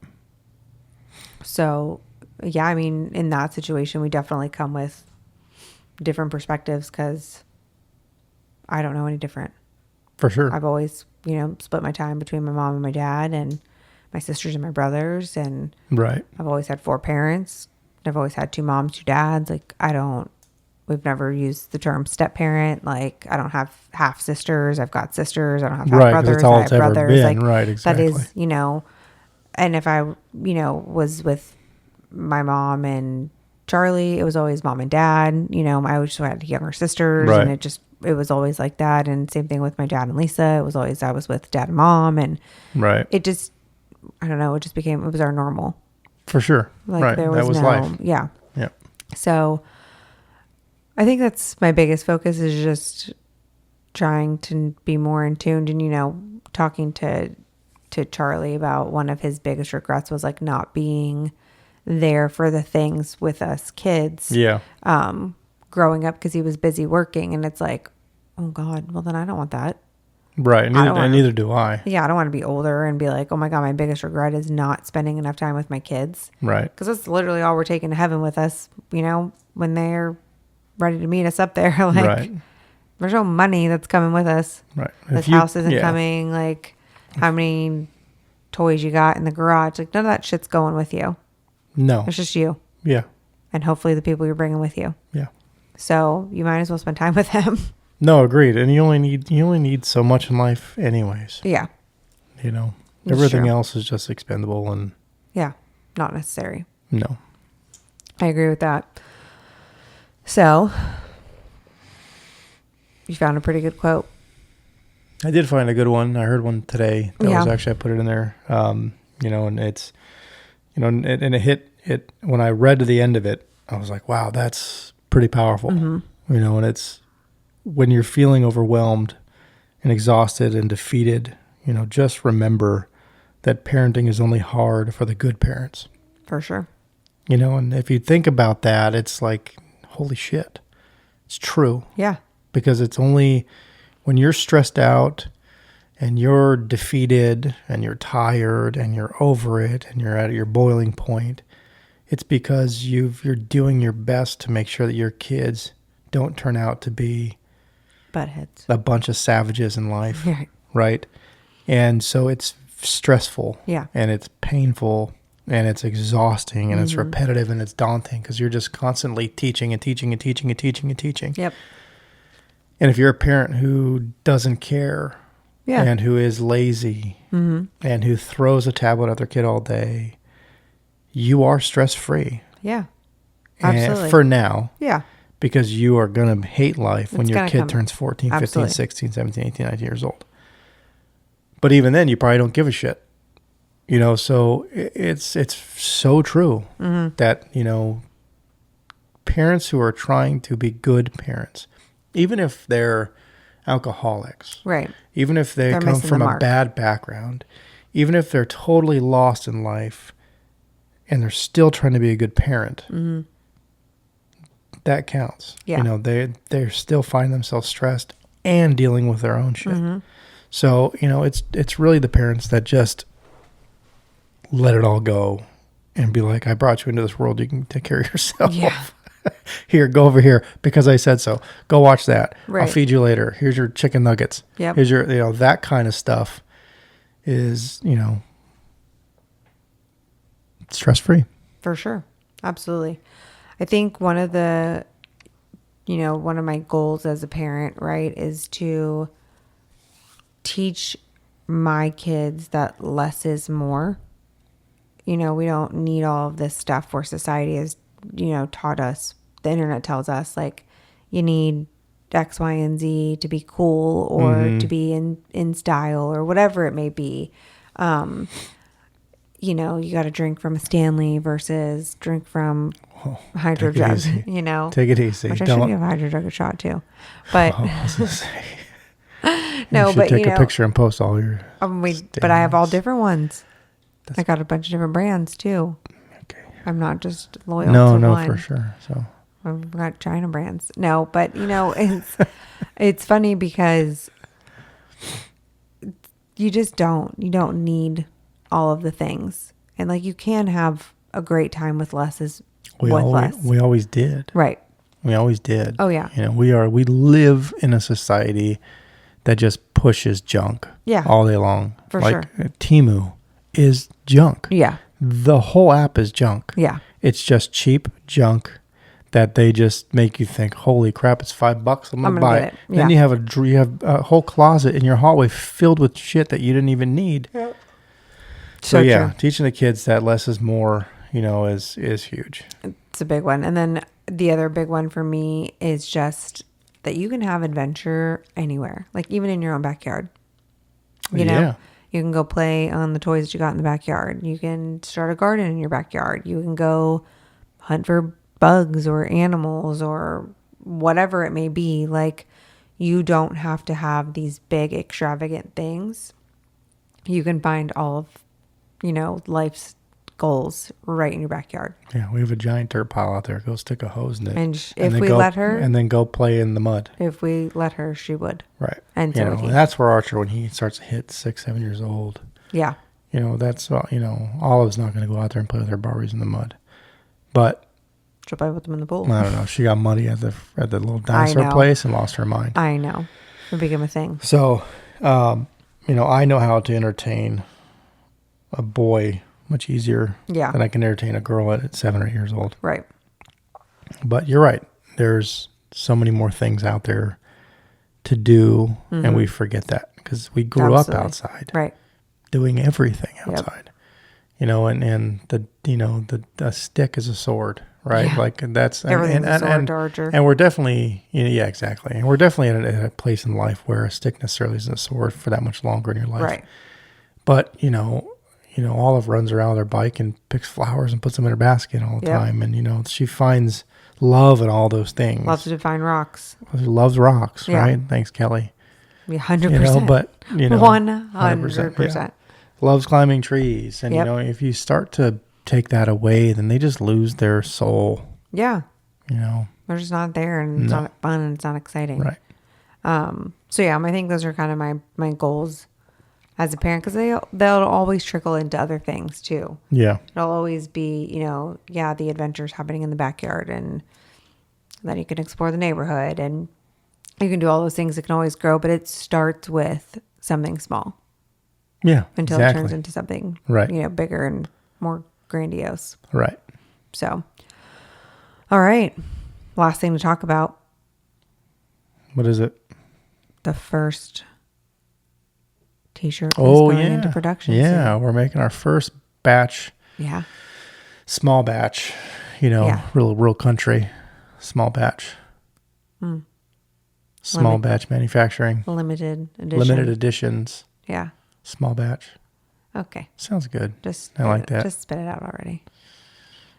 So yeah, I mean, in that situation, we definitely come with different perspectives because I don't know any different. For sure. I've always, split my time between my mom and my dad and my sisters and my brothers. And I've always had 4 parents. I've always had 2 moms, 2 dads. Like we've never used the term step parent. Like I don't have half sisters. I've got sisters. I don't have half brothers. I have brothers. Been. Like exactly. That is, and if I, was with my mom and Charlie, it was always mom and dad. I always had younger sisters and it was always like that. And same thing with my dad and Lisa. It was always, I was with dad and mom and it just, I don't know. It just became, it was our normal. For sure. Like there was life. Yeah. Yeah. So I think that's my biggest focus is just trying to be more in tune and, talking to Charlie about one of his biggest regrets was like not being there for the things with us kids. Yeah. Growing up because he was busy working and it's like, oh God, well then I don't want that. Right. Neither do I. Yeah. I don't want to be older and be like, oh my God, my biggest regret is not spending enough time with my kids. Right. Because that's literally all we're taking to heaven with us, when they're ready to meet us up there. Like there's no money that's coming with us. Right. This house isn't coming. Like how many toys you got in the garage. Like none of that shit's going with you. No. It's just you. Yeah. And hopefully the people you're bringing with you. Yeah. So you might as well spend time with him. No, agreed. And you only need so much in life anyways. Yeah. You know, everything else is just expendable and. Yeah. Not necessary. No. I agree with that. So you found a pretty good quote. I did find a good one. I heard one today. That was actually, I put it in there. You know, and it's, you know, and it hit it when I read to the end of it, I was like, wow, that's pretty powerful. Mm-hmm. You know, and it's when you're feeling overwhelmed and exhausted and defeated, you know, just remember that parenting is only hard for the good parents. For sure. You know, and if you think about that, it's like, holy shit. It's true. Yeah. Because it's only when you're stressed out and you're defeated and you're tired and you're over it and you're at your boiling point, it's because you're doing your best to make sure that your kids don't turn out to be buttheads, a bunch of savages in life. Right? And so it's stressful. Yeah. And it's painful and it's exhausting and it's repetitive and it's daunting because you're just constantly teaching and teaching and teaching and teaching and teaching. Yep. And if you're a parent who doesn't care and who is lazy and who throws a tablet at their kid all day, you are stress-free. Yeah, absolutely. And for now. Yeah. Because you are going to hate life when your kid turns 14, 15, 16, 17, 18, 19 years old. But even then, you probably don't give a shit. You know, so it's so true that, you know, parents who are trying to be good parents, even if they're alcoholics, right? Even if they're come from a bad background, even if they're totally lost in life and they're still trying to be a good parent, that counts. Yeah. You know, they still find themselves stressed and dealing with their own shit. So, you know, it's really the parents that just let it all go and be like, I brought you into this world. You can take care of yourself. Yeah. Here, go over here because I said so. Go watch that. Right. I'll feed you later. Here's your chicken nuggets. Yep. Here's your, you know, that kind of stuff is, you know, stress-free. For sure. Absolutely. I think one of my goals as a parent, right, is to teach my kids that less is more. You know, we don't need all of this stuff where society has, you know, taught us. The internet tells us, like, you need X, Y, and Z to be cool or to be in style or whatever it may be. You know, you got to drink from a Stanley versus drink from Hydro Jug, you know. Take it easy. Which I should give Hydro Jug a shot too. But I was gonna say. No, but take a picture and post all your but I have all different ones. I got a bunch of different brands too. Okay. I'm not just loyal to one. No, for sure. So I've got China brands. No, but you know, it's funny because you don't need all of the things. And like you can have a great time with less less. We always did. Right. We always did. Oh yeah. You know, we live in a society that just pushes junk all day long. For sure. Temu is junk. Yeah. The whole app is junk. Yeah. It's just cheap junk that they just make you think, holy crap, it's $5. I'm gonna buy it. Yeah. Then you have a whole closet in your hallway filled with shit that you didn't even need. Yep. So yeah, true. Teaching the kids that less is more, you know, is huge. It's a big one. And then the other big one for me is just that you can have adventure anywhere, like even in your own backyard. You know, you can go play on the toys that you got in the backyard. You can start a garden in your backyard. You can go hunt for bugs or animals or whatever it may be. Like, you don't have to have these big extravagant things. You can find all of, you know, life's goals right in your backyard. Yeah, we have a giant dirt pile out there. Go stick a hose in it. And if we let her... And then go play in the mud. If we let her, she would. Right. And so and that's where Archer, when he starts to hit 6, 7 years old. Yeah. You know, that's, you know, Olive's not going to go out there and play with her Barbies in the mud. But... She'll play with them in the pool. I don't know. She got muddy at the little dinosaur place and lost her mind. I know. It became a thing. So, you know, I know how to entertain a boy much easier than I can entertain a girl at 7 or 8 years old. Right. But you're right. There's so many more things out there to do, and we forget that because we grew up outside, right, doing everything outside. You know, and the stick is a sword, right? Yeah. Like that's Everything's a sword to Archer. And we're definitely, exactly. And we're definitely at a place in life where a stick necessarily isn't a sword for that much longer in your life, right? But Olive runs around with her bike and picks flowers and puts them in her basket all the time, and she finds love in all those things. Loves to find rocks. Loves rocks, right? Thanks, Kelly. 100%. But 100%. Loves climbing trees. And, if you start to take that away, then they just lose their soul. Yeah. They're just not there, and it's not fun, and it's not exciting. Right. So, yeah, I think those are kind of my goals as a parent, because they'll always trickle into other things, too. Yeah. It'll always be, the adventures happening in the backyard, and then you can explore the neighborhood, and you can do all those things. It can always grow, but it starts with something small. Yeah, until it turns into something, bigger and more grandiose. Right. So, all right. Last thing to talk about. What is it? The first T-shirt is going into production. Yeah, we're making our first batch. Yeah. Small batch. Real country. Small batch. Small batch manufacturing. Limited edition. Limited editions. Yeah. Small batch. Okay. Sounds good. I like that. Just spit it out already.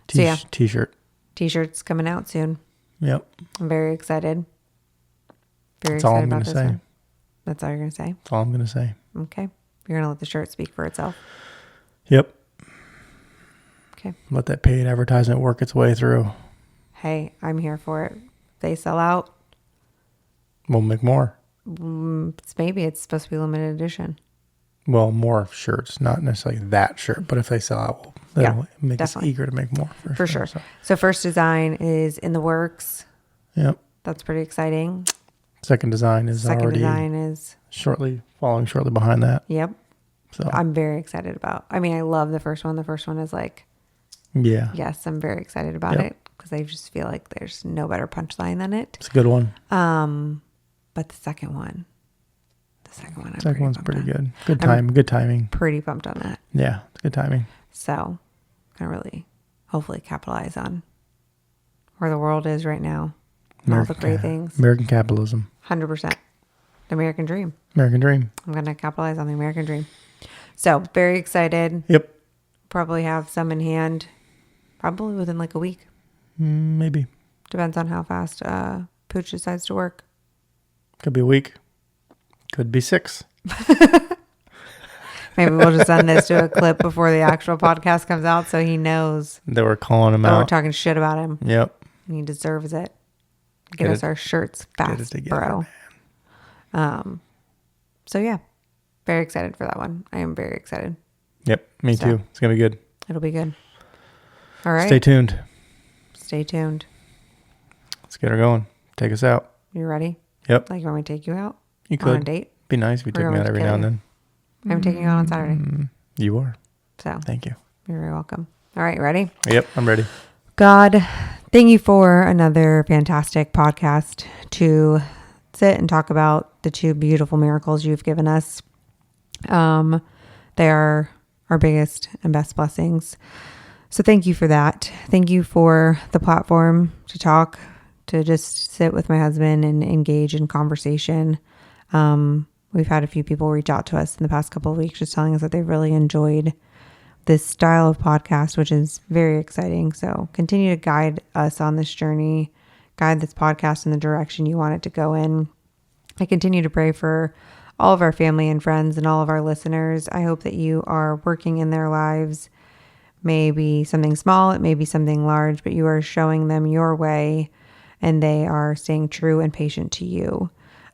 T-shirt. T-shirt's coming out soon. Yep. I'm very excited. That's all I'm going to say. One. That's all you're going to say? That's all I'm going to say. Okay. You're going to let the shirt speak for itself. Yep. Okay. Let that paid advertisement work its way through. Hey, I'm here for it. If they sell out, we'll make more. Maybe it's supposed to be limited edition. Well, more shirts, not necessarily that shirt, but if they sell out, that'll make us eager to make more. For sure. So first design is in the works. Yep. That's pretty exciting. Second design is following shortly behind that. Yep. So I'm very excited about. I love the first one. The first one is like, yes, I'm very excited about it because I just feel like there's no better punchline than it. It's a good one. But the second one's pretty good. Good timing. Pretty pumped on that. Yeah, it's good timing. So, gonna really, hopefully, capitalize on where the world is right now. All the great things. American capitalism. 100%. The American dream. American dream. I'm gonna capitalize on the American dream. So, very excited. Yep. Probably have some in hand. Probably within like a week. Maybe. Depends on how fast Pooch decides to work. Could be a week. Could be 6. Maybe we'll just send this to a clip before the actual podcast comes out so he knows that we're calling him out. We're talking shit about him. Yep. He deserves it. Get us our shirts fast, bro. Man. So yeah, very excited for that one. I am very excited. Yep, me too. It's going to be good. It'll be good. All right. Stay tuned. Let's get her going. Take us out. You ready? Yep. Like, you want me to take you out? You could. On a date? Be nice if you took me out every now and then. I'm taking you out on Saturday. You are. So. Thank you. You're very welcome. All right, ready? Yep, I'm ready. God, thank you for another fantastic podcast to sit and talk about the 2 beautiful miracles you've given us. They are our biggest and best blessings. So thank you for that. Thank you for the platform to talk, to just sit with my husband and engage in conversation. We've had a few people reach out to us in the past couple of weeks just telling us that they really enjoyed this style of podcast, which is very exciting. So continue to guide us on this journey, guide this podcast in the direction you want it to go in. I continue to pray for all of our family and friends and all of our listeners. I hope that you are working in their lives, maybe something small, it may be something large, but you are showing them your way and they are staying true and patient to you.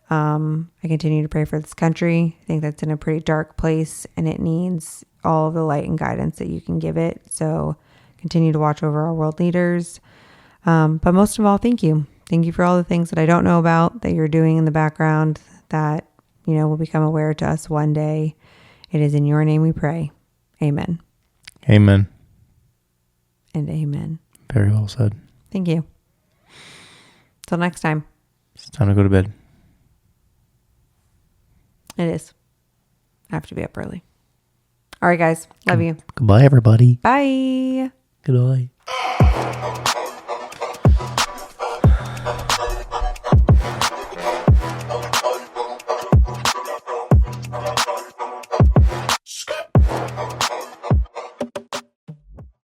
I continue to pray for this country. I think that's in a pretty dark place and it needs all of the light and guidance that you can give it. So continue to watch over our world leaders. But most of all, thank you. Thank you for all the things that I don't know about that you're doing in the background that, will become aware to us one day. It is in your name we pray. Amen. Amen. And amen. Very well said. Thank you. Till next time. It's time to go to bed. It is. I have to be up early. All right, guys. Love you. Goodbye, everybody. Bye. Goodbye.